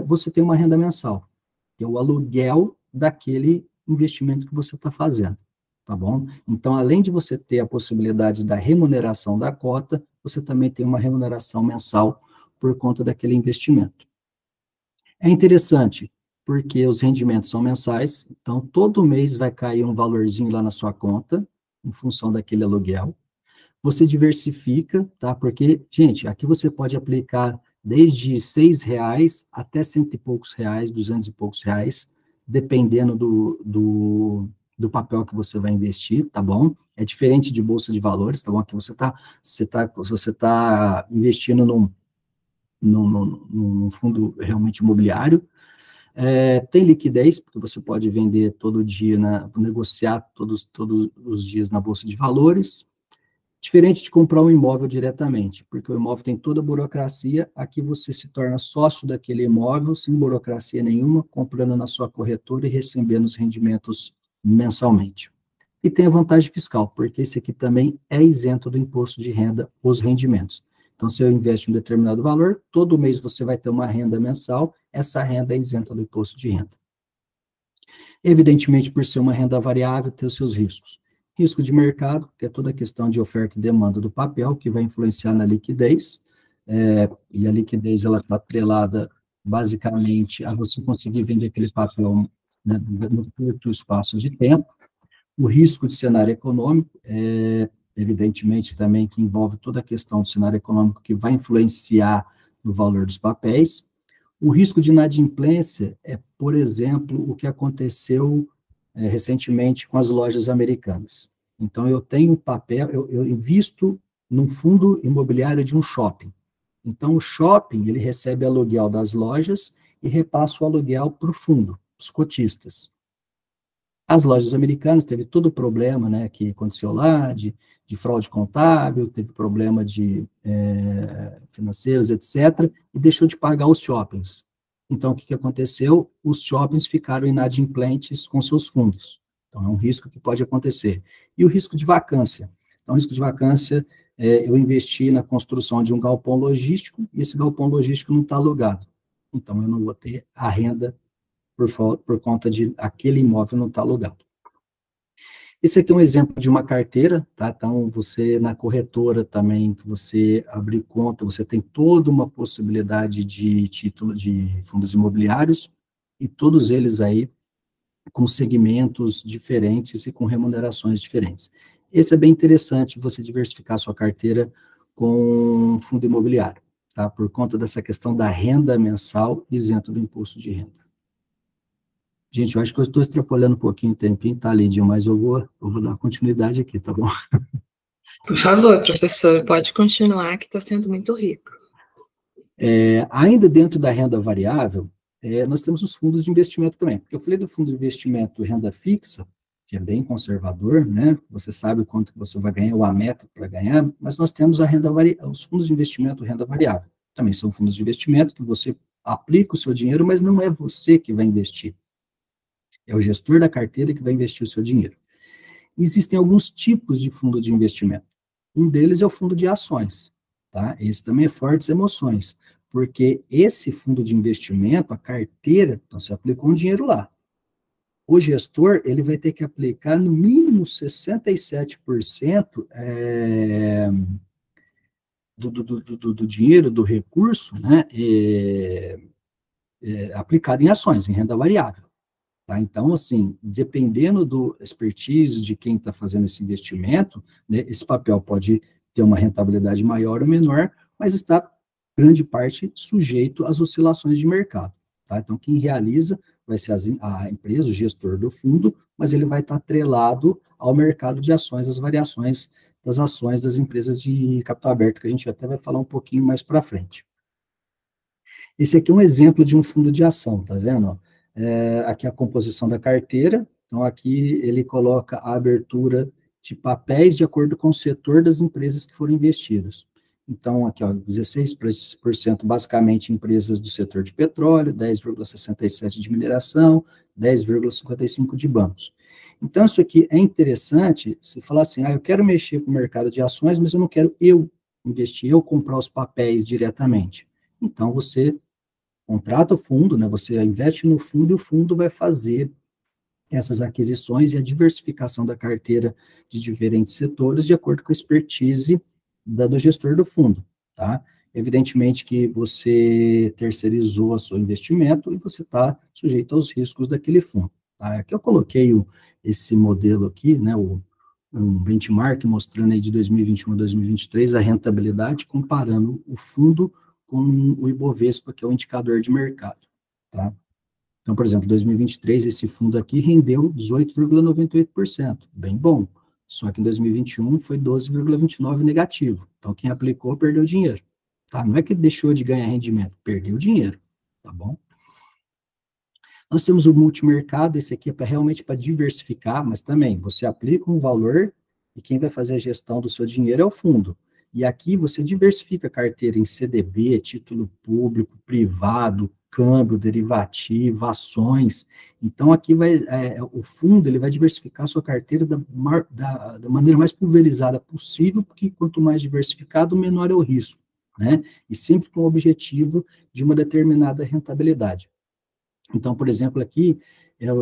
você tem uma renda mensal, que é o aluguel daquele investimento que você está fazendo, tá bom? Então, além de você ter a possibilidade da remuneração da cota, você também tem uma remuneração mensal por conta daquele investimento. É interessante, porque os rendimentos são mensais, então todo mês vai cair um valorzinho lá na sua conta, em função daquele aluguel. Você diversifica, tá? Porque, gente, aqui você pode aplicar desde R$ 6 até cento e poucos reais, 200 e poucos reais, dependendo do papel que você vai investir, tá bom? É diferente de bolsa de valores, tá bom? Aqui você tá investindo num fundo realmente imobiliário. Tem liquidez, porque você pode vender todo dia, negociar todos os dias na bolsa de valores. Diferente de comprar um imóvel diretamente, porque o imóvel tem toda a burocracia, aqui você se torna sócio daquele imóvel, sem burocracia nenhuma, comprando na sua corretora e recebendo os rendimentos mensalmente. E tem a vantagem fiscal, porque esse aqui também é isento do imposto de renda, os rendimentos. Então, se eu investo um determinado valor, todo mês você vai ter uma renda mensal, essa renda é isenta do imposto de renda. Evidentemente, por ser uma renda variável, tem os seus riscos. Risco de mercado, que é toda a questão de oferta e demanda do papel, que vai influenciar na liquidez, e a liquidez ela está atrelada, basicamente, a você conseguir vender aquele papel, né, no curto espaço de tempo. O risco de cenário econômico, evidentemente, também que envolve toda a questão do cenário econômico, que vai influenciar no valor dos papéis. O risco de inadimplência é, por exemplo, o que aconteceu recentemente com as lojas americanas. Então, eu tenho papel, eu invisto num fundo imobiliário de um shopping. Então, o shopping, ele recebe aluguel das lojas e repassa o aluguel para o fundo, os cotistas. As lojas americanas teve todo o problema, né, que aconteceu lá, de fraude contábil, teve problema de financeiros, etc., e deixou de pagar os shoppings. Então, o que aconteceu? Os shoppings ficaram inadimplentes com seus fundos. Então, é um risco que pode acontecer. E o risco de vacância. Então, o risco de vacância, eu investi na construção de um galpão logístico, e esse galpão logístico não está alugado. Então, eu não vou ter a renda por conta de aquele imóvel não estar alugado. Esse aqui é um exemplo de uma carteira, tá? Então, você, na corretora também, que você abrir conta, você tem toda uma possibilidade de título de fundos imobiliários, e todos eles aí com segmentos diferentes e com remunerações diferentes. Esse é bem interessante, você diversificar sua carteira com fundo imobiliário, tá? Por conta dessa questão da renda mensal isento do imposto de renda. Gente, eu acho que eu estou extrapolando um pouquinho o tempinho, tá, Lídia? Mas eu vou dar continuidade aqui, tá bom? Por favor, professor, pode continuar, que está sendo muito rico. Ainda dentro da renda variável, nós temos os fundos de investimento também. Porque eu falei do fundo de investimento renda fixa, que é bem conservador, né? Você sabe quanto que você vai ganhar, ou a meta para ganhar, mas nós temos os fundos de investimento renda variável. Também são fundos de investimento que você aplica o seu dinheiro, mas não é você que vai investir. É o gestor da carteira que vai investir o seu dinheiro. Existem alguns tipos de fundo de investimento. Um deles é o fundo de ações, tá? Esse também é fortes emoções, porque esse fundo de investimento, a carteira, então você aplicou um dinheiro lá. O gestor, ele vai ter que aplicar no mínimo 67% do dinheiro, do recurso, né, aplicado em ações, em renda variável. Tá? Então, assim, dependendo do expertise de quem está fazendo esse investimento, né, esse papel pode ter uma rentabilidade maior ou menor, mas está, grande parte, sujeito às oscilações de mercado. Tá? Então, quem realiza vai ser a empresa, o gestor do fundo, mas ele vai estar atrelado ao mercado de ações, às variações das ações das empresas de capital aberto, que a gente até vai falar um pouquinho mais para frente. Esse aqui é um exemplo de um fundo de ação, tá vendo? Aqui a composição da carteira, então aqui ele coloca a abertura de papéis de acordo com o setor das empresas que foram investidas. Então, aqui, ó, 16% basicamente empresas do setor de petróleo, 10,67% de mineração, 10,55% de bancos. Então, isso aqui é interessante, se falar assim, eu quero mexer com o mercado de ações, mas eu não quero eu investir, eu comprar os papéis diretamente. Então, você contrata o fundo, né, você investe no fundo e o fundo vai fazer essas aquisições e a diversificação da carteira de diferentes setores de acordo com a expertise do gestor do fundo, tá? Evidentemente que você terceirizou o seu investimento e você está sujeito aos riscos daquele fundo. Tá? Aqui eu coloquei esse modelo aqui, né, um benchmark mostrando aí de 2021 a 2023 a rentabilidade, comparando o fundo com o Ibovespa, que é o indicador de mercado, tá? Então, por exemplo, em 2023, esse fundo aqui rendeu 18,98%, bem bom. Só que em 2021 foi 12,29% negativo. Então, quem aplicou perdeu dinheiro. Tá? Não é que deixou de ganhar rendimento, perdeu dinheiro, tá bom? Nós temos o multimercado, esse aqui é realmente para diversificar, mas também você aplica um valor e quem vai fazer a gestão do seu dinheiro é o fundo. E aqui você diversifica a carteira em CDB, título público, privado, câmbio, derivativo, ações. Então, aqui o fundo ele vai diversificar a sua carteira da maneira mais pulverizada possível, porque quanto mais diversificado, menor é o risco, né? E sempre com o objetivo de uma determinada rentabilidade. Então, por exemplo, aqui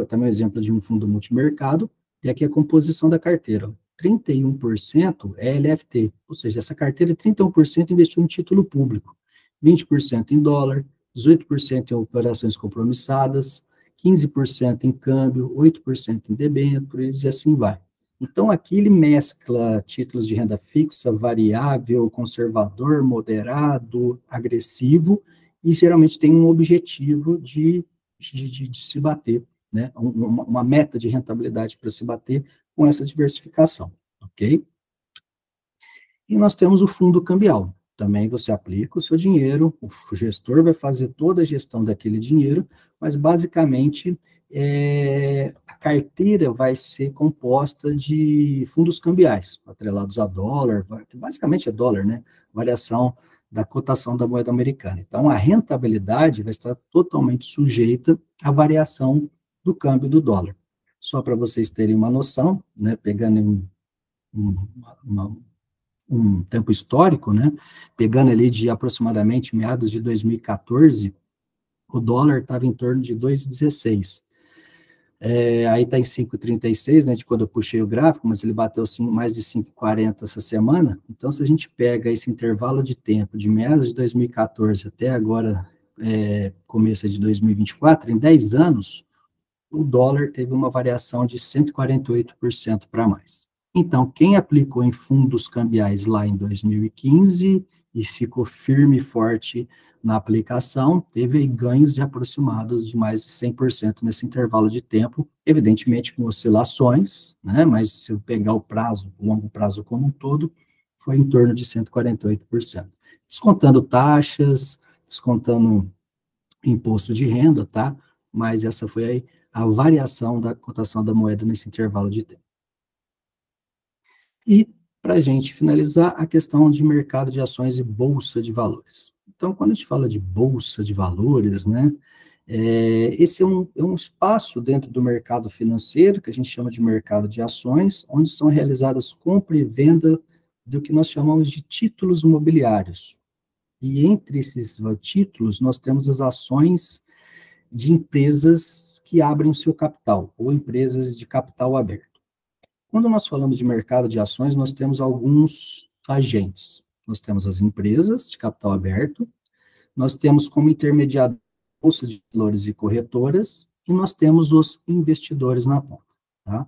também um exemplo de um fundo multimercado, e aqui a composição da carteira. 31% é LFT, ou seja, essa carteira, 31% investiu em título público, 20% em dólar, 18% em operações compromissadas, 15% em câmbio, 8% em debêntures e assim vai. Então, aqui ele mescla títulos de renda fixa, variável, conservador, moderado, agressivo, e geralmente tem um objetivo de se bater, né? Uma meta de rentabilidade para se bater com essa diversificação, ok? E nós temos o fundo cambial. Também você aplica o seu dinheiro, o gestor vai fazer toda a gestão daquele dinheiro, mas basicamente a carteira vai ser composta de fundos cambiais, atrelados a dólar, que basicamente é dólar, né? Variação da cotação da moeda americana. Então, a rentabilidade vai estar totalmente sujeita à variação do câmbio do dólar. Só para vocês terem uma noção, né, pegando um tempo histórico, né, pegando ali de aproximadamente meados de 2014, o dólar estava em torno de 2,16. Aí está em 5,36, né, de quando eu puxei o gráfico, mas ele bateu mais de 5,40 essa semana. Então, se a gente pega esse intervalo de tempo, de meados de 2014 até agora, começo de 2024, em 10 anos, o dólar teve uma variação de 148% para mais. Então, quem aplicou em fundos cambiais lá em 2015 e ficou firme e forte na aplicação, teve ganhos de aproximados de mais de 100% nesse intervalo de tempo, evidentemente com oscilações, né, mas se eu pegar o longo prazo como um todo, foi em torno de 148%. Descontando taxas, descontando imposto de renda, tá? Mas essa foi a variação da cotação da moeda nesse intervalo de tempo. E, para a gente finalizar, a questão de mercado de ações e bolsa de valores. Então, quando a gente fala de bolsa de valores, né, esse é um espaço dentro do mercado financeiro, que a gente chama de mercado de ações, onde são realizadas compra e venda do que nós chamamos de títulos imobiliários. E entre esses títulos, nós temos as ações de empresas que abrem o seu capital, ou empresas de capital aberto. Quando nós falamos de mercado de ações, nós temos alguns agentes. Nós temos as empresas de capital aberto, nós temos como intermediário bolsa de valores e corretoras, e nós temos os investidores na ponta, tá?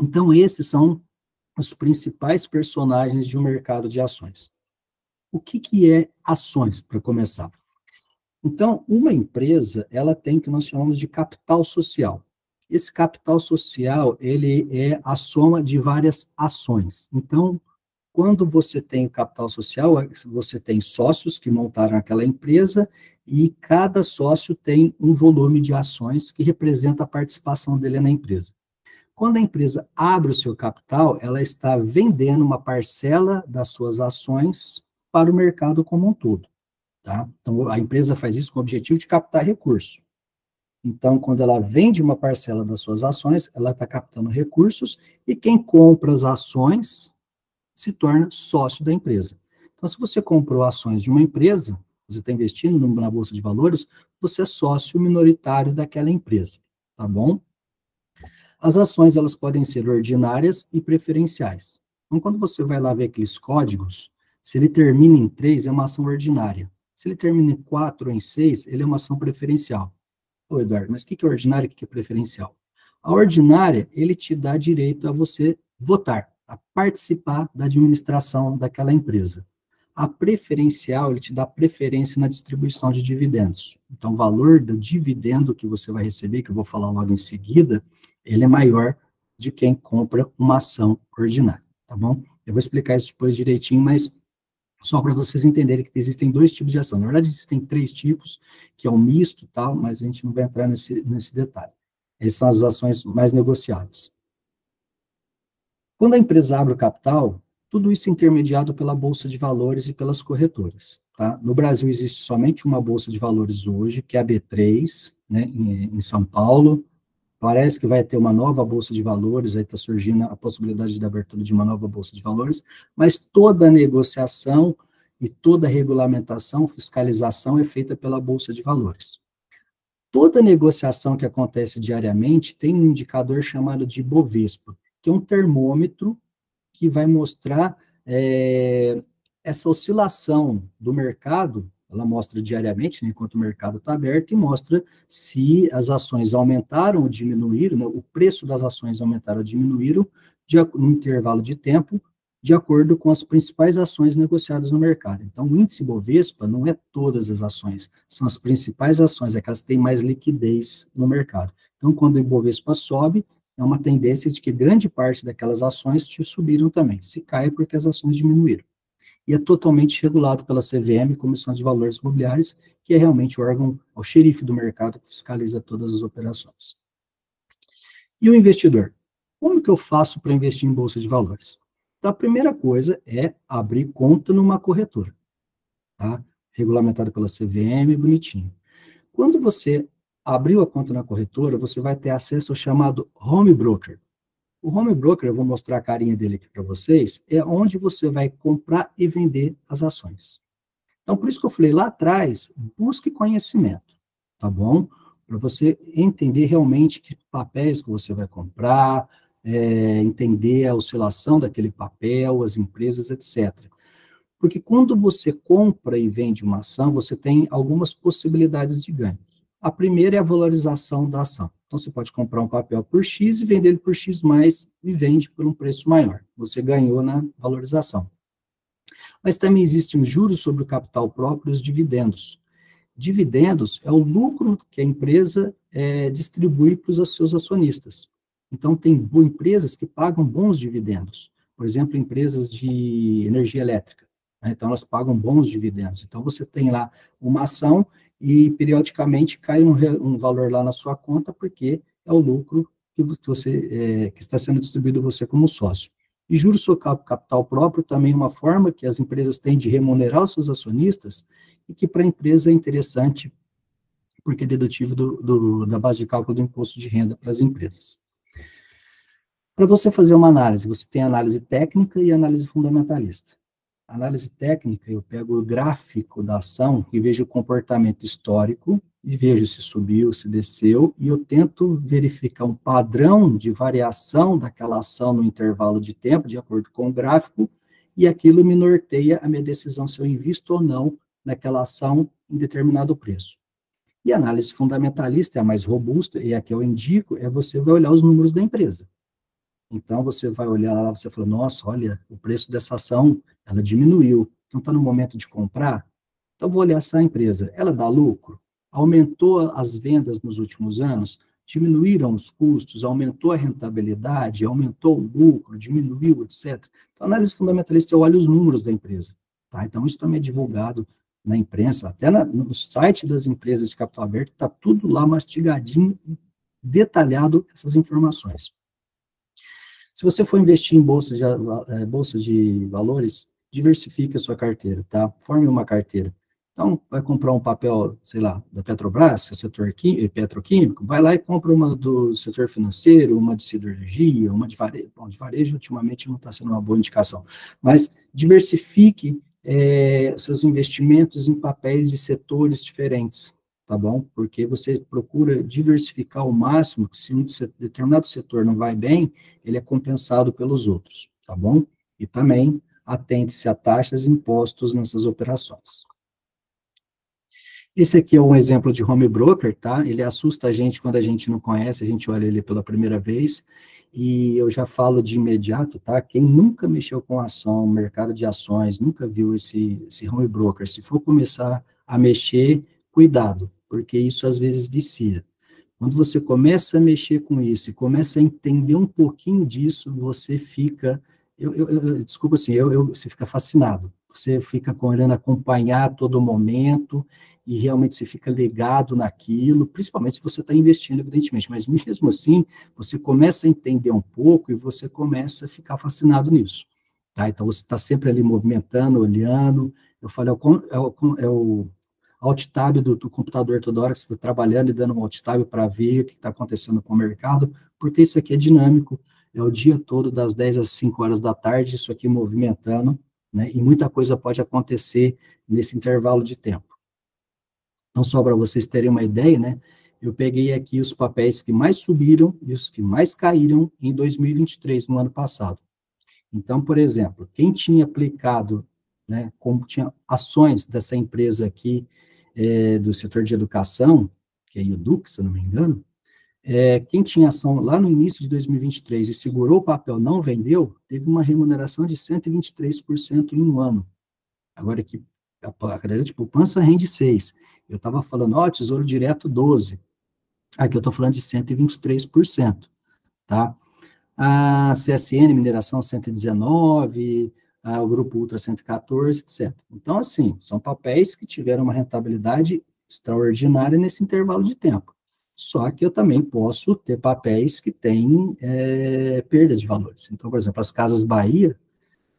Então, esses são os principais personagens de um mercado de ações. O que é ações, para começar? Então, uma empresa, ela tem o que nós chamamos de capital social. Esse capital social, ele é a soma de várias ações. Então, quando você tem capital social, você tem sócios que montaram aquela empresa e cada sócio tem um volume de ações que representa a participação dele na empresa. Quando a empresa abre o seu capital, ela está vendendo uma parcela das suas ações para o mercado como um todo. Tá? Então, a empresa faz isso com o objetivo de captar recurso. Então, quando ela vende uma parcela das suas ações, ela está captando recursos e quem compra as ações se torna sócio da empresa. Então, se você comprou ações de uma empresa, você está investindo na Bolsa de Valores, você é sócio minoritário daquela empresa, tá bom? As ações, elas podem ser ordinárias e preferenciais. Então, quando você vai lá ver aqueles códigos, se ele termina em 3, é uma ação ordinária. Se ele termina em 4 ou em 6, ele é uma ação preferencial. Ô, Eduardo, mas o que é ordinária e o que é preferencial? A ordinária, ele te dá direito a você votar, a participar da administração daquela empresa. A preferencial, ele te dá preferência na distribuição de dividendos. Então, o valor do dividendo que você vai receber, que eu vou falar logo em seguida, ele é maior de quem compra uma ação ordinária, tá bom? Eu vou explicar isso depois direitinho, mas só para vocês entenderem que existem 2 tipos de ação. Na verdade, existem 3 tipos, que é o misto, tal, mas a gente não vai entrar nesse detalhe. Essas são as ações mais negociadas. Quando a empresa abre o capital, tudo isso é intermediado pela Bolsa de Valores e pelas corretoras. Tá? No Brasil existe somente uma Bolsa de Valores hoje, que é a B3, né, em São Paulo. Parece que vai ter uma nova Bolsa de Valores, aí está surgindo a possibilidade da abertura de uma nova Bolsa de Valores, mas toda a negociação e toda a regulamentação, fiscalização é feita pela Bolsa de Valores. Toda negociação que acontece diariamente tem um indicador chamado de Bovespa, que é um termômetro que vai mostrar essa oscilação do mercado. Ela mostra diariamente, né, enquanto o mercado está aberto, e mostra se as ações aumentaram ou diminuíram, né, o preço das ações aumentaram ou diminuíram no intervalo de tempo, de acordo com as principais ações negociadas no mercado. Então, o índice Bovespa não é todas as ações, são as principais ações, aquelas que têm mais liquidez no mercado. Então, quando o Bovespa sobe, é uma tendência de que grande parte daquelas ações subiram também. Se cai, é porque as ações diminuíram. E é totalmente regulado pela CVM, Comissão de Valores Imobiliários, que é realmente o órgão, o xerife do mercado, que fiscaliza todas as operações. E o investidor? Como que eu faço para investir em Bolsa de Valores? Então, a primeira coisa é abrir conta numa corretora, tá? Regulamentado pela CVM, bonitinho. Quando você abriu a conta na corretora, você vai ter acesso ao chamado Home Broker. O Home Broker, eu vou mostrar a carinha dele aqui para vocês, é onde você vai comprar e vender as ações. Então, por isso que eu falei lá atrás, busque conhecimento, tá bom? Para você entender realmente que papéis que você vai comprar, entender a oscilação daquele papel, as empresas, etc. Porque quando você compra e vende uma ação, você tem algumas possibilidades de ganho. A primeira é a valorização da ação. Então, você pode comprar um papel por X e vender ele por X mais e vende por um preço maior. Você ganhou na valorização. Mas também existem os juros sobre o capital próprio e os dividendos. Dividendos é o lucro que a empresa distribui para os seus acionistas. Então, tem empresas que pagam bons dividendos. Por exemplo, empresas de energia elétrica. Né? Então, elas pagam bons dividendos. Então, você tem lá uma ação e, periodicamente, cai um valor lá na sua conta, porque é o lucro que está sendo distribuído a você como sócio. E juros sobre capital próprio também é uma forma que as empresas têm de remunerar os seus acionistas e que para a empresa é interessante, porque é dedutivo da base de cálculo do imposto de renda para as empresas. Para você fazer uma análise, você tem análise técnica e análise fundamentalista. Análise técnica, eu pego o gráfico da ação e vejo o comportamento histórico, e vejo se subiu, se desceu, e eu tento verificar um padrão de variação daquela ação no intervalo de tempo, de acordo com o gráfico, e aquilo me norteia a minha decisão se eu invisto ou não naquela ação em determinado preço. E a análise fundamentalista é a mais robusta, e a que eu indico é você vai olhar os números da empresa. Então, você vai olhar lá, você fala, nossa, olha, o preço dessa ação, ela diminuiu. Então, está no momento de comprar? Então, vou olhar essa empresa. Ela dá lucro? Aumentou as vendas nos últimos anos? Diminuíram os custos? Aumentou a rentabilidade? Aumentou o lucro? Diminuiu, etc. Então, a análise fundamentalista, eu olho os números da empresa. Tá? Então, isso também é divulgado na imprensa, até no site das empresas de capital aberto, está tudo lá mastigadinho e detalhado essas informações. Se você for investir em bolsa de valores, diversifique a sua carteira, tá? Forme uma carteira. Então, vai comprar um papel, sei lá, da Petrobras, que é setor petroquímico, vai lá e compra uma do setor financeiro, uma de siderurgia, uma de varejo. Bom, de varejo, ultimamente, não está sendo uma boa indicação. Mas diversifique seus investimentos em papéis de setores diferentes, tá bom? Porque você procura diversificar ao máximo, que se um determinado setor não vai bem, ele é compensado pelos outros, tá bom? E também atente-se a taxas e impostos nessas operações. Esse aqui é um exemplo de home broker, tá? Ele assusta a gente quando a gente não conhece, a gente olha ele pela primeira vez, e eu já falo de imediato, tá? Quem nunca mexeu com ação, mercado de ações, nunca viu esse home broker, se for começar a mexer, cuidado, porque isso às vezes vicia. Quando você começa a mexer com isso e começa a entender um pouquinho disso, você fica, desculpa assim, você fica fascinado. Você fica querendo acompanhar a todo momento e realmente você fica ligado naquilo, principalmente se você está investindo, evidentemente, mas mesmo assim, você começa a entender um pouco e você começa a ficar fascinado nisso. Tá? Então, você está sempre ali movimentando, olhando. Eu falei, é o alt tab do computador toda hora que você está trabalhando e dando um alt tab para ver o que está acontecendo com o mercado, porque isso aqui é dinâmico, é o dia todo, das 10 às 5 horas da tarde, isso aqui movimentando, né, e muita coisa pode acontecer nesse intervalo de tempo. Não só para vocês terem uma ideia, né, eu peguei aqui os papéis que mais subiram e os que mais caíram em 2023, no ano passado. Então, por exemplo, quem tinha aplicado, né, como tinha ações dessa empresa aqui, do setor de educação, que é a Edux, se eu não me engano, quem tinha ação lá no início de 2023 e segurou o papel, não vendeu, teve uma remuneração de 123% em um ano. Agora que a cadeira de poupança rende 6%. Eu estava falando, Tesouro Direto 12%. Aqui eu estou falando de 123%, tá? A CSN Mineração 119%, o Grupo Ultra 114%, etc. Então, assim, são papéis que tiveram uma rentabilidade extraordinária nesse intervalo de tempo. Só que eu também posso ter papéis que têm perda de valores. Então, por exemplo, as Casas Bahia,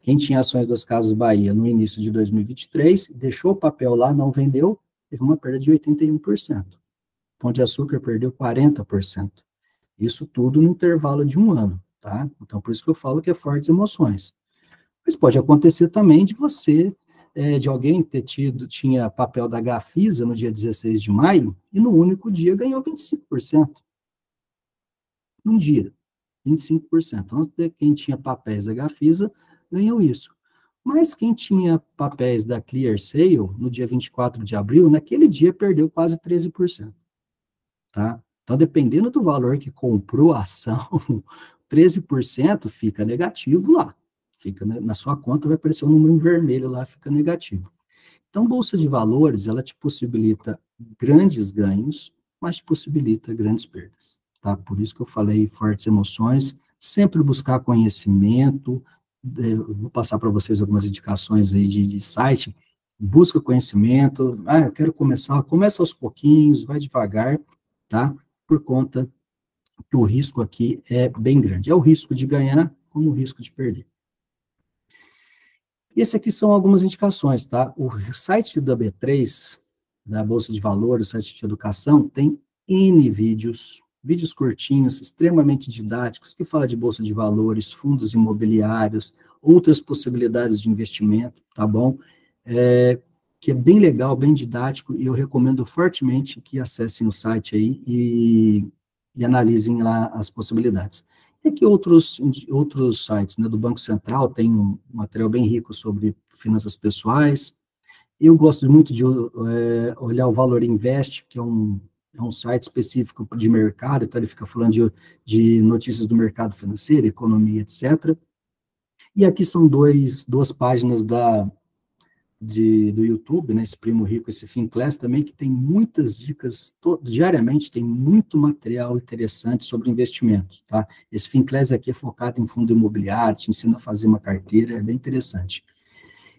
quem tinha ações das Casas Bahia no início de 2023, deixou o papel lá, não vendeu, teve uma perda de 81%. Pão de Açúcar perdeu 40%. Isso tudo no intervalo de um ano, tá? Então, por isso que eu falo que é fortes emoções. Mas pode acontecer também de você, de alguém tinha papel da Gafisa no dia 16 de maio, e no único dia ganhou 25%. Num dia, 25%. Então, quem tinha papéis da Gafisa, ganhou isso. Mas quem tinha papéis da Clear Sale, no dia 24 de abril, naquele dia perdeu quase 13%. Tá? Então, dependendo do valor que comprou a ação, 13% fica negativo lá. Fica na sua conta, vai aparecer um número vermelho lá, fica negativo. Então, Bolsa de Valores, ela te possibilita grandes ganhos, mas te possibilita grandes perdas. Tá? Por isso que eu falei fortes emoções, sempre buscar conhecimento, vou passar para vocês algumas indicações aí de site, busca conhecimento, eu quero começar, começa aos pouquinhos, vai devagar, tá? Por conta que o risco aqui é bem grande. É o risco de ganhar, como o risco de perder. Esse aqui são algumas indicações, tá? O site da B3, da Bolsa de Valores, o site de educação, tem N vídeos curtinhos, extremamente didáticos, que fala de Bolsa de Valores, fundos imobiliários, outras possibilidades de investimento, tá bom? Que é bem legal, bem didático, e eu recomendo fortemente que acessem o site aí e analisem lá as possibilidades. E aqui outros sites, né, do Banco Central, tem um material bem rico sobre finanças pessoais. Eu gosto muito de olhar o Valor Invest, que é um site específico de mercado, então ele fica falando de notícias do mercado financeiro, economia, etc. E aqui são duas páginas do YouTube, né, esse Primo Rico, esse Finclass também, que tem muitas dicas, diariamente tem muito material interessante sobre investimentos, tá? Esse Finclass aqui é focado em fundo imobiliário, te ensina a fazer uma carteira, é bem interessante.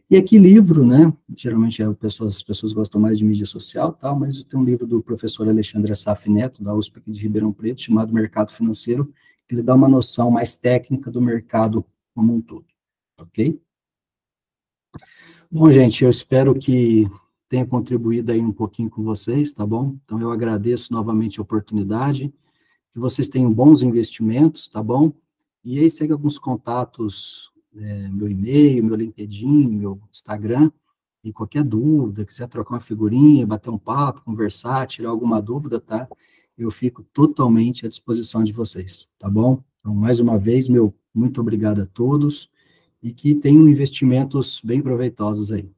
E aqui livro, né, geralmente as pessoas gostam mais de mídia social, tal, mas tem um livro do professor Alexandre Assaf Neto, da USP de Ribeirão Preto, chamado Mercado Financeiro, que ele dá uma noção mais técnica do mercado como um todo, ok? Bom, gente, eu espero que tenha contribuído aí um pouquinho com vocês, tá bom? Então, eu agradeço novamente a oportunidade, que vocês tenham bons investimentos, tá bom? E aí, segue alguns contatos, meu e-mail, meu LinkedIn, meu Instagram, e qualquer dúvida, quiser trocar uma figurinha, bater um papo, conversar, tirar alguma dúvida, tá? Eu fico totalmente à disposição de vocês, tá bom? Então, mais uma vez, meu muito obrigado a todos, e que tenham investimentos bem proveitosos aí.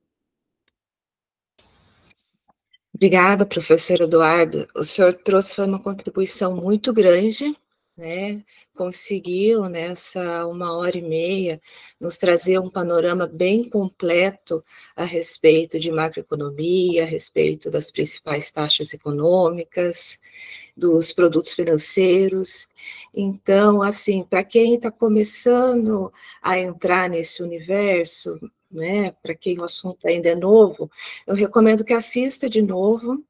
Obrigada, professor Eduardo. O senhor trouxe foi uma contribuição muito grande, né? Conseguiu, nessa 1 hora e meia, nos trazer um panorama bem completo a respeito de macroeconomia, a respeito das principais taxas econômicas, dos produtos financeiros. Então, assim, para quem está começando a entrar nesse universo, né, para quem o assunto ainda é novo, eu recomendo que assista de novo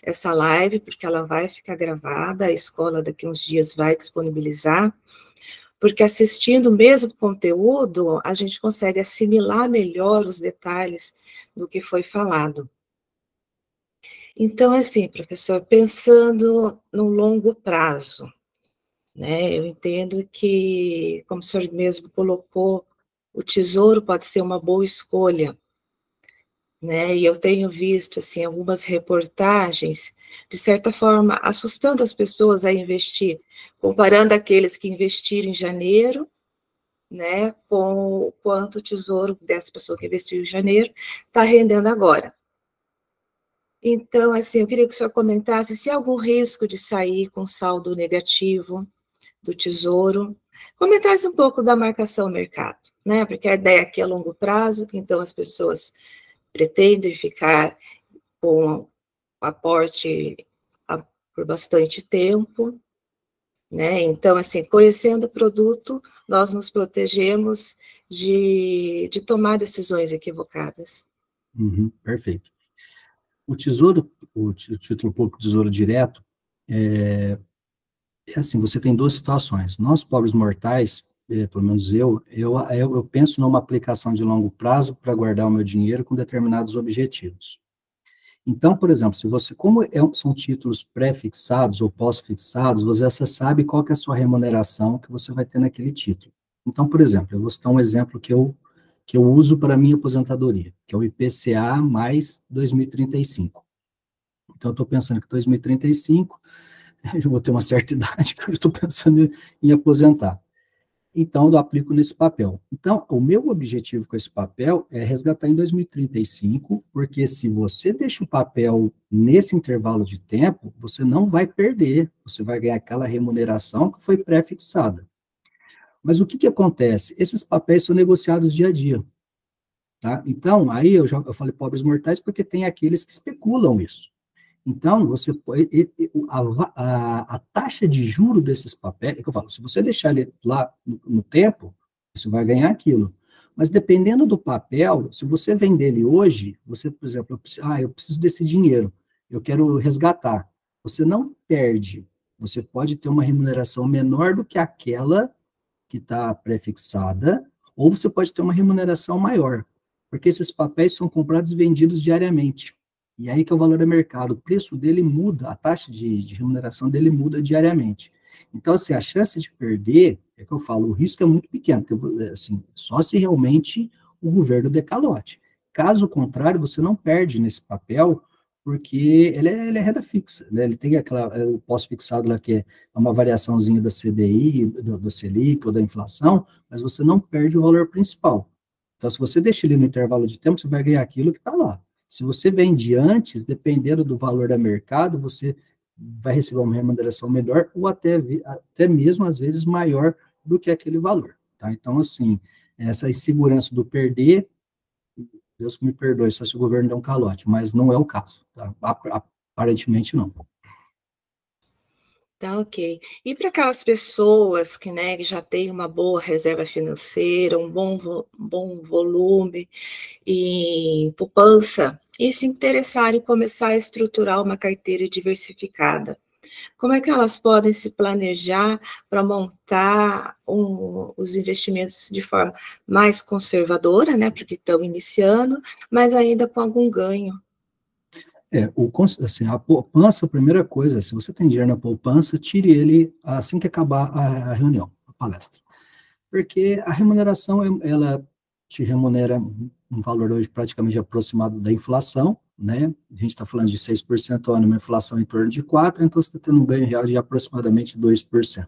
essa live, porque ela vai ficar gravada, a escola daqui a uns dias vai disponibilizar, porque assistindo o mesmo conteúdo, a gente consegue assimilar melhor os detalhes do que foi falado. Então, assim, professor, pensando no longo prazo, né, eu entendo que, como o senhor mesmo colocou, o tesouro pode ser uma boa escolha, né? E eu tenho visto assim algumas reportagens, de certa forma, assustando as pessoas a investir, comparando aqueles que investiram em janeiro, né, com o quanto o tesouro dessa pessoa que investiu em janeiro está rendendo agora. Então, assim, eu queria que o senhor comentasse se há algum risco de sair com saldo negativo do tesouro. Comentasse um pouco da marcação ao mercado, né? Porque a ideia aqui é a longo prazo, então as pessoas pretendem ficar com aporte por bastante tempo, né? Então, assim, conhecendo o produto, nós nos protegemos de tomar decisões equivocadas. Perfeito. O tesouro, o título pouco Tesouro Direto, é assim, você tem duas situações. Nós, pobres mortais, pelo menos eu penso numa aplicação de longo prazo para guardar o meu dinheiro com determinados objetivos. Então, por exemplo, se você, são títulos pré-fixados ou pós-fixados, você já sabe qual que é a sua remuneração que você vai ter naquele título. Então, por exemplo, eu vou citar um exemplo que eu uso para a minha aposentadoria, que é o IPCA mais 2035. Então, eu estou pensando que 2035, eu vou ter uma certa idade, que eu estou pensando em aposentar. Então, eu aplico nesse papel. Então, o meu objetivo com esse papel é resgatar em 2035, porque se você deixa o papel nesse intervalo de tempo, você não vai perder, você vai ganhar aquela remuneração que foi pré-fixada. Mas o que, que acontece? Esses papéis são negociados dia a dia. Tá? Então, aí eu falei pobres mortais porque tem aqueles que especulam isso. Então, a taxa de juro desses papéis, é que eu falo, se você deixar ele lá no tempo, você vai ganhar aquilo. Mas dependendo do papel, se você vender ele hoje, você, por exemplo, eu preciso desse dinheiro, eu quero resgatar. Você não perde, você pode ter uma remuneração menor do que aquela que está prefixada, ou você pode ter uma remuneração maior, porque esses papéis são comprados e vendidos diariamente. E aí que é o valor do mercado, o preço dele muda, a taxa de remuneração dele muda diariamente. Então, assim, a chance de perder, é que eu falo, o risco é muito pequeno, porque, assim, só se realmente o governo der calote. Caso contrário, você não perde nesse papel, porque ele é renda fixa, né? Ele tem o pós-fixado lá, que é uma variaçãozinha da CDI, do Selic ou da inflação, mas você não perde o valor principal. Então, se você deixa ele no intervalo de tempo, você vai ganhar aquilo que está lá. Se você vende antes, dependendo do valor da mercado, você vai receber uma remuneração melhor ou até mesmo, às vezes, maior do que aquele valor. Tá? Então, assim, essa insegurança do perder, Deus me perdoe só se o governo der um calote, mas não é o caso. Tá? Aparentemente, não. Tá, ok. E para aquelas pessoas que, né, que já têm uma boa reserva financeira, um bom volume e poupança, e se interessarem em começar a estruturar uma carteira diversificada, como é que elas podem se planejar para montar os investimentos de forma mais conservadora, né, porque estão iniciando, mas ainda com algum ganho? Assim, a poupança, a primeira coisa, se você tem dinheiro na poupança, tire ele assim que acabar a reunião, a palestra. Porque a remuneração, ela te remunera um valor hoje praticamente aproximado da inflação, né? A gente está falando de 6% ao ano, uma inflação em torno de 4%, então você está tendo um ganho real de aproximadamente 2%.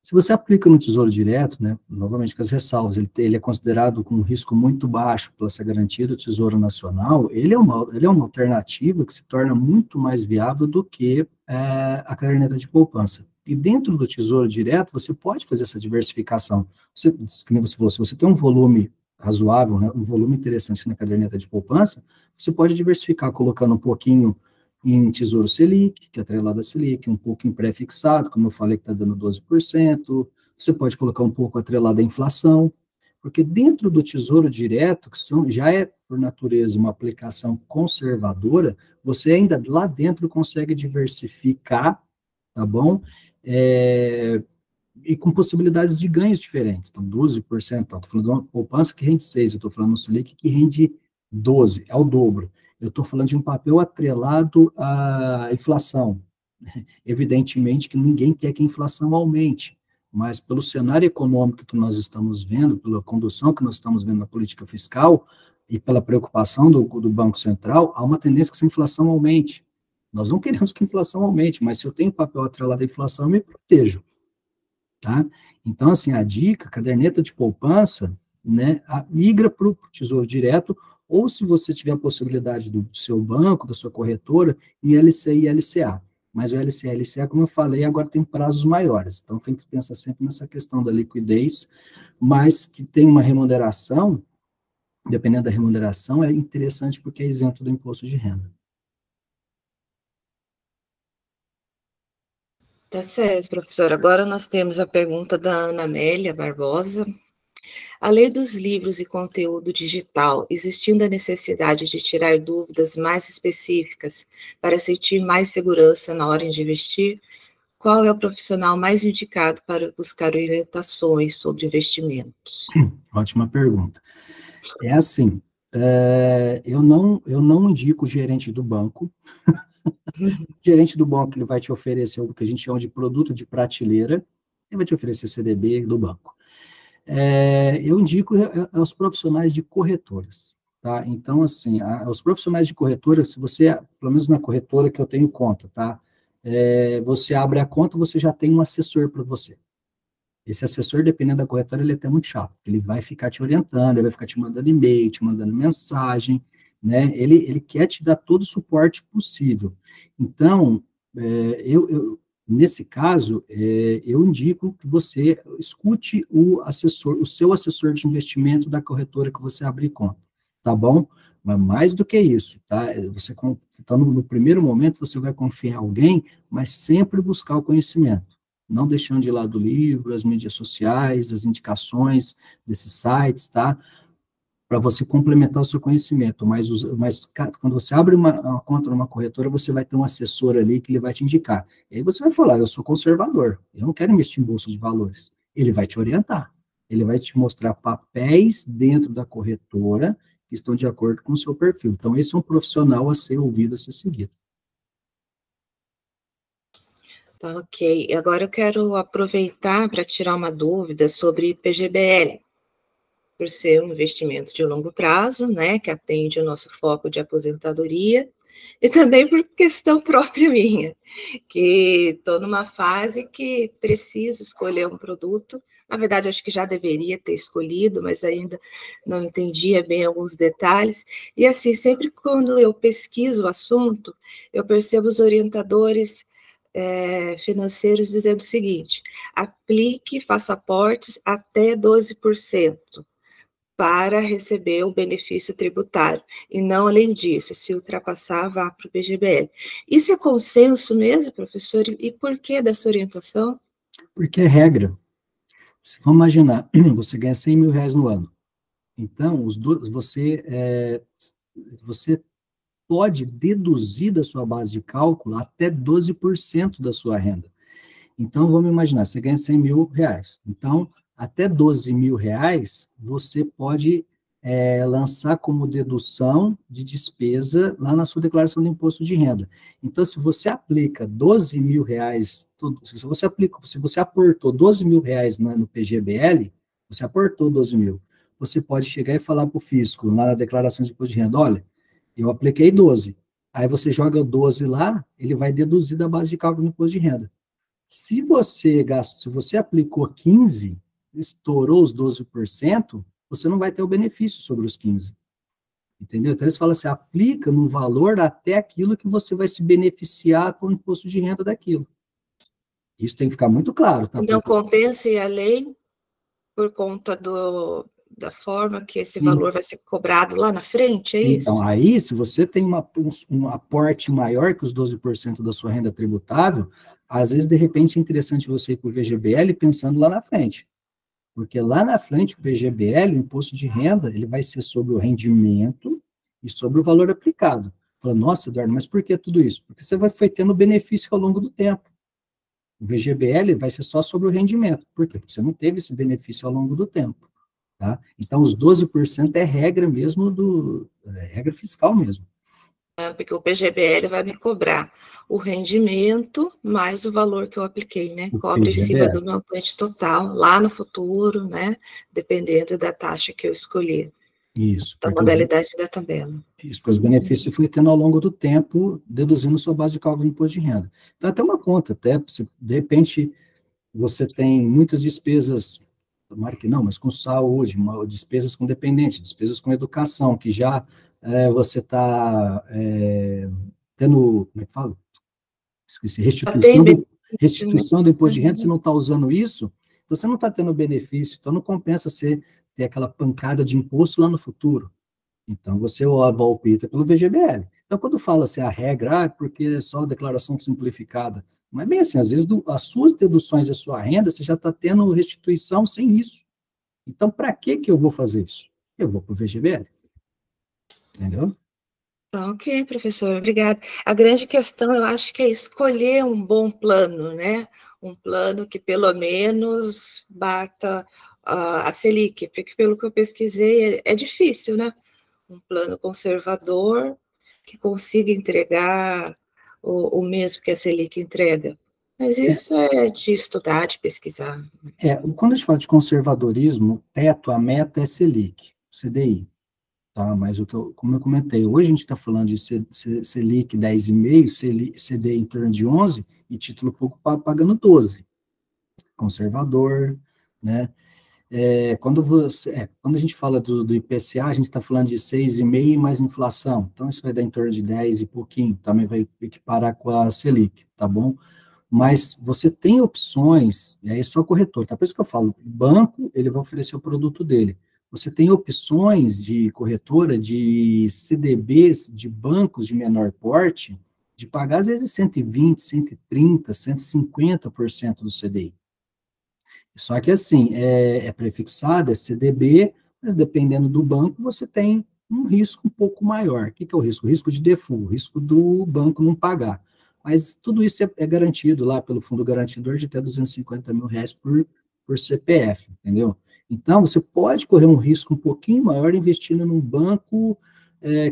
Se você aplica no Tesouro Direto, né, novamente com as ressalvas, ele é considerado com um risco muito baixo pela essa garantia do Tesouro Nacional, ele é uma alternativa que se torna muito mais viável do que a caderneta de poupança. E dentro do Tesouro Direto, você pode fazer essa diversificação. Como você falou, se você tem um volume razoável, né, um volume interessante na caderneta de poupança, você pode diversificar colocando um pouquinho em Tesouro Selic, que é atrelado a Selic, um pouco em pré-fixado, como eu falei, que está dando 12%, você pode colocar um pouco atrelado à inflação, porque dentro do Tesouro Direto, já é, por natureza, uma aplicação conservadora, você ainda lá dentro consegue diversificar, tá bom? E com possibilidades de ganhos diferentes. Então, 12%, estou falando de uma poupança que rende 6%, eu estou falando no Selic que rende 12%, é o dobro. Eu estou falando de um papel atrelado à inflação. Evidentemente que ninguém quer que a inflação aumente, mas pelo cenário econômico que nós estamos vendo, pela condução que nós estamos vendo na política fiscal e pela preocupação do Banco Central, há uma tendência que essa inflação aumente. Nós não queremos que a inflação aumente, mas se eu tenho papel atrelado à inflação, eu me protejo. Tá? Então, assim, a dica, caderneta de poupança, né, migra para o Tesouro Direto, ou se você tiver a possibilidade do seu banco, da sua corretora, em LC e LCA. Mas o LCA e LCA, como eu falei, agora tem prazos maiores. Então, tem que pensar sempre nessa questão da liquidez, mas que tem uma remuneração, dependendo da remuneração, é interessante porque é isento do imposto de renda. Tá certo, professor. Agora nós temos a pergunta da Ana Amélia Barbosa. Além dos livros e conteúdo digital, existindo a necessidade de tirar dúvidas mais específicas para sentir mais segurança na hora de investir, qual é o profissional mais indicado para buscar orientações sobre investimentos? Ótima pergunta. É assim, eu não indico o gerente do banco. O gerente do banco, ele vai te oferecer o que a gente chama de produto de prateleira, ele vai te oferecer CDB do banco. Eu indico aos profissionais de corretoras, tá? Então, assim, os profissionais de corretora, se você, pelo menos na corretora que eu tenho conta, tá? Você abre a conta, você já tem um assessor para você. Esse assessor, dependendo da corretora, ele é até muito chato. Ele vai ficar te orientando, ele vai ficar te mandando e-mail, te mandando mensagem, né? Ele quer te dar todo o suporte possível. Então, nesse caso, eu indico que você escute o seu assessor de investimento da corretora que você abrir conta, tá bom? Mas mais do que isso, tá? Então, no primeiro momento, você vai confiar em alguém, mas sempre buscar o conhecimento. Não deixando de lado o livro, as mídias sociais, as indicações desses sites, tá? Para você complementar o seu conhecimento. Mas quando você abre uma conta numa corretora, você vai ter um assessor ali que ele vai te indicar. E aí você vai falar, eu sou conservador, eu não quero investir em bolsa de valores. Ele vai te orientar. Ele vai te mostrar papéis dentro da corretora que estão de acordo com o seu perfil. Então, esse é um profissional a ser ouvido, a ser seguido. Tá, ok. Agora eu quero aproveitar para tirar uma dúvida sobre PGBL, por ser um investimento de longo prazo, né, que atende o nosso foco de aposentadoria, e também por questão própria minha, que estou numa fase que preciso escolher um produto. Na verdade, acho que já deveria ter escolhido, mas ainda não entendia bem alguns detalhes. E assim, sempre quando eu pesquiso o assunto, eu percebo os orientadores financeiros dizendo o seguinte: aplique, faça aportes até 12% para receber o benefício tributário, e não além disso, se ultrapassar, vá para o PGBL. Isso é consenso mesmo, professor? E por que dessa orientação? Porque é regra. Vamos imaginar, você ganha 100 mil reais no ano. Então, você pode deduzir da sua base de cálculo até 12% da sua renda. Então, vamos imaginar, você ganha 100 mil reais. Então, até 12 mil reais, você pode lançar como dedução de despesa lá na sua declaração do imposto de renda. Então, se você aplica 12 mil reais, se você aportou 12 mil reais no PGBL, você aportou 12 mil, você pode chegar e falar para o fisco, lá na declaração de imposto de renda, olha, eu apliquei 12, aí você joga 12 lá, ele vai deduzir da base de cálculo do imposto de renda. Se você aplicou 15, estourou os 12%, você não vai ter o benefício sobre os 15. Entendeu? Então eles falam assim, aplica no valor até aquilo que você vai se beneficiar com o imposto de renda daquilo. Isso tem que ficar muito claro, tá? Não compense a lei por conta da forma que esse valor vai ser cobrado lá na frente, é isso? Então, aí, se você tem um aporte maior que os 12% da sua renda tributável, às vezes, de repente, é interessante você ir para o VGBL pensando lá na frente. Porque lá na frente, o PGBL, o imposto de renda, ele vai ser sobre o rendimento e sobre o valor aplicado. Fala, nossa, Eduardo, mas por que tudo isso? Porque você foi tendo benefício ao longo do tempo. O VGBL vai ser só sobre o rendimento. Por quê? Porque você não teve esse benefício ao longo do tempo. Tá? Então, os 12% é regra mesmo regra fiscal mesmo. Porque o PGBL vai me cobrar o rendimento mais o valor que eu apliquei, né? Cobra em cima do montante total, lá no futuro, né? Dependendo da taxa que eu escolher. Isso. Da modalidade da tabela. Isso, porque os benefícios foi tendo ao longo do tempo, deduzindo sua base de cálculo do imposto de renda. Então, até uma conta, de repente, você tem muitas despesas, tomara que não, mas com saúde, despesas com dependente, despesas com educação, que já você está tendo, como é que fala? Esqueci, restituição do imposto de renda, você não está usando isso, então você não está tendo benefício, então não compensa você ter aquela pancada de imposto lá no futuro. Então, você opta pelo VGBL. Então, quando fala assim, a regra, porque é só declaração simplificada, não é bem assim, às vezes as suas deduções e a sua renda, você já está tendo restituição sem isso. Então, para que eu vou fazer isso? Eu vou para o VGBL. Entendeu? Ok, professor, obrigada. A grande questão, eu acho que é escolher um bom plano, né? Um plano que pelo menos bata a Selic, porque pelo que eu pesquisei, é difícil, né? Um plano conservador que consiga entregar o mesmo que a Selic entrega. Mas isso é de estudar, de pesquisar. Quando a gente fala de conservadorismo, a meta é Selic, CDI. Tá? Mas como eu comentei, hoje a gente está falando de Selic 10,5, CDI em torno de 11 e título pouco pagando 12. Conservador, né? Quando a gente fala do IPCA, a gente está falando de 6,5 mais inflação, então isso vai dar em torno de 10 e pouquinho, também vai equiparar com a Selic, tá bom? Mas você tem opções, e aí é só corretor, tá? Por isso que eu falo, o banco, ele vai oferecer o produto dele. Você tem opções de corretora, de CDBs, de bancos de menor porte, de pagar às vezes 120, 130, 150% do CDI. Só que assim, prefixado, é CDB, mas dependendo do banco, você tem um risco um pouco maior. O que é o risco? O risco de default, o risco do banco não pagar. Mas tudo isso é garantido lá pelo fundo garantidor de até 250 mil reais por CPF, entendeu? Então, você pode correr um risco um pouquinho maior investindo num banco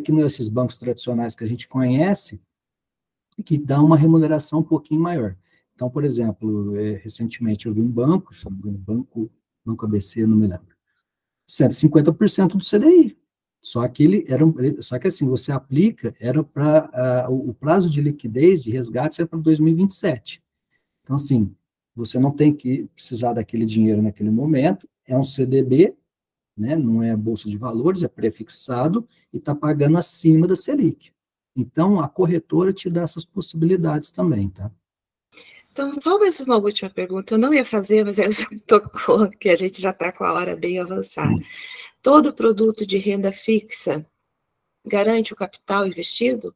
que não é esses bancos tradicionais que a gente conhece, que dá uma remuneração um pouquinho maior. Então, por exemplo, recentemente eu vi um banco, Banco ABC, não me lembro, 150% do CDI. Só que assim, você aplica, era para o prazo de liquidez, de resgate, era para 2027. Então, assim, você não tem que precisar daquele dinheiro naquele momento, é um CDB, né, não é bolsa de valores, é prefixado e está pagando acima da Selic. Então, a corretora te dá essas possibilidades também, tá? Então, só mais uma última pergunta. Eu não ia fazer, mas ela já me tocou, que a gente já está com a hora bem avançada. Todo produto de renda fixa garante o capital investido?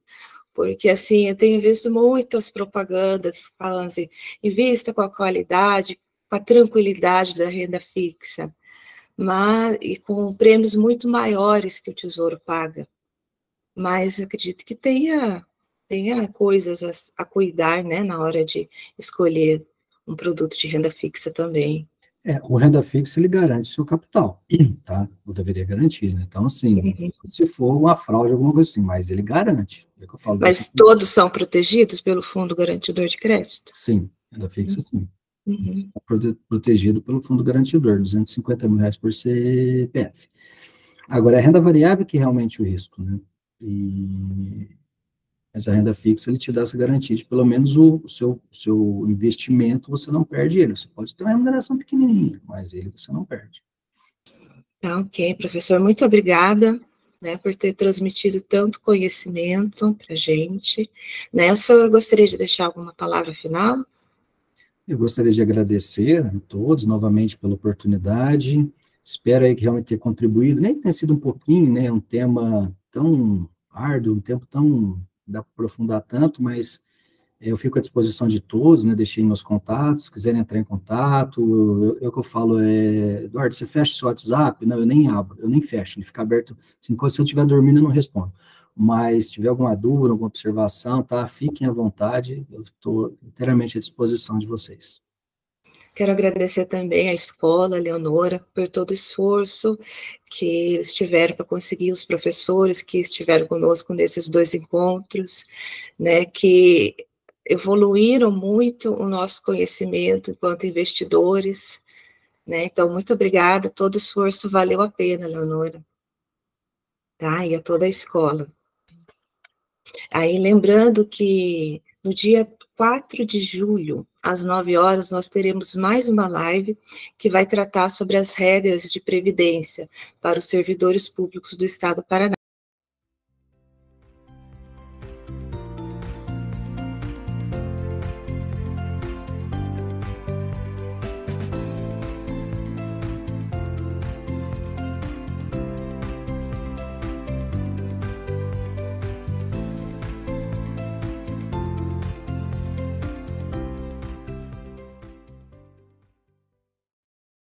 Porque, assim, eu tenho visto muitas propagandas falando assim, invista com a qualidade, com a tranquilidade da renda fixa, e com prêmios muito maiores que o Tesouro paga. Mas eu acredito que tenha coisas a cuidar, né, na hora de escolher um produto de renda fixa também. O renda fixa, ele garante seu capital, tá? Ou deveria garantir, né? Então, assim, se for uma fraude, alguma coisa assim, mas ele garante. É que eu falo. Mas todos são protegidos pelo Fundo Garantidor de Crédito? Sim, renda fixa, sim. Uhum. Está protegido pelo Fundo Garantidor, R$ 250 mil por CPF. Agora, é a renda variável que é realmente o risco, né? Mas a renda fixa, ele te dá essa garantia de pelo menos o seu investimento, você não perde ele. Você pode ter uma remuneração pequenininha, mas ele você não perde. Ok, professor, muito obrigada, né, por ter transmitido tanto conhecimento para a gente, né? O senhor gostaria de deixar alguma palavra final? Eu gostaria de agradecer a todos novamente pela oportunidade. Espero aí que realmente tenha contribuído, nem que tenha sido um pouquinho, né? Um tema tão árduo, um tempo tão, dá para aprofundar tanto, mas eu fico à disposição de todos, né? Deixei meus contatos, se quiserem entrar em contato, que eu falo, Eduardo, você fecha o seu WhatsApp? Não, eu nem abro, eu nem fecho, ele fica aberto, assim, se eu estiver dormindo, eu não respondo. Mas se tiver alguma dúvida, alguma observação, tá? Fiquem à vontade, eu estou inteiramente à disposição de vocês. Quero agradecer também à escola, Leonora, por todo o esforço que eles tiveram para conseguir, os professores que estiveram conosco nesses 2 encontros, né, que evoluíram muito o nosso conhecimento enquanto investidores, né? Então, muito obrigada, todo o esforço valeu a pena, Leonora, tá? E a toda a escola. Aí, lembrando que no dia 4 de julho, às 9 horas, nós teremos mais uma live que vai tratar sobre as regras de previdência para os servidores públicos do Estado do Paraná.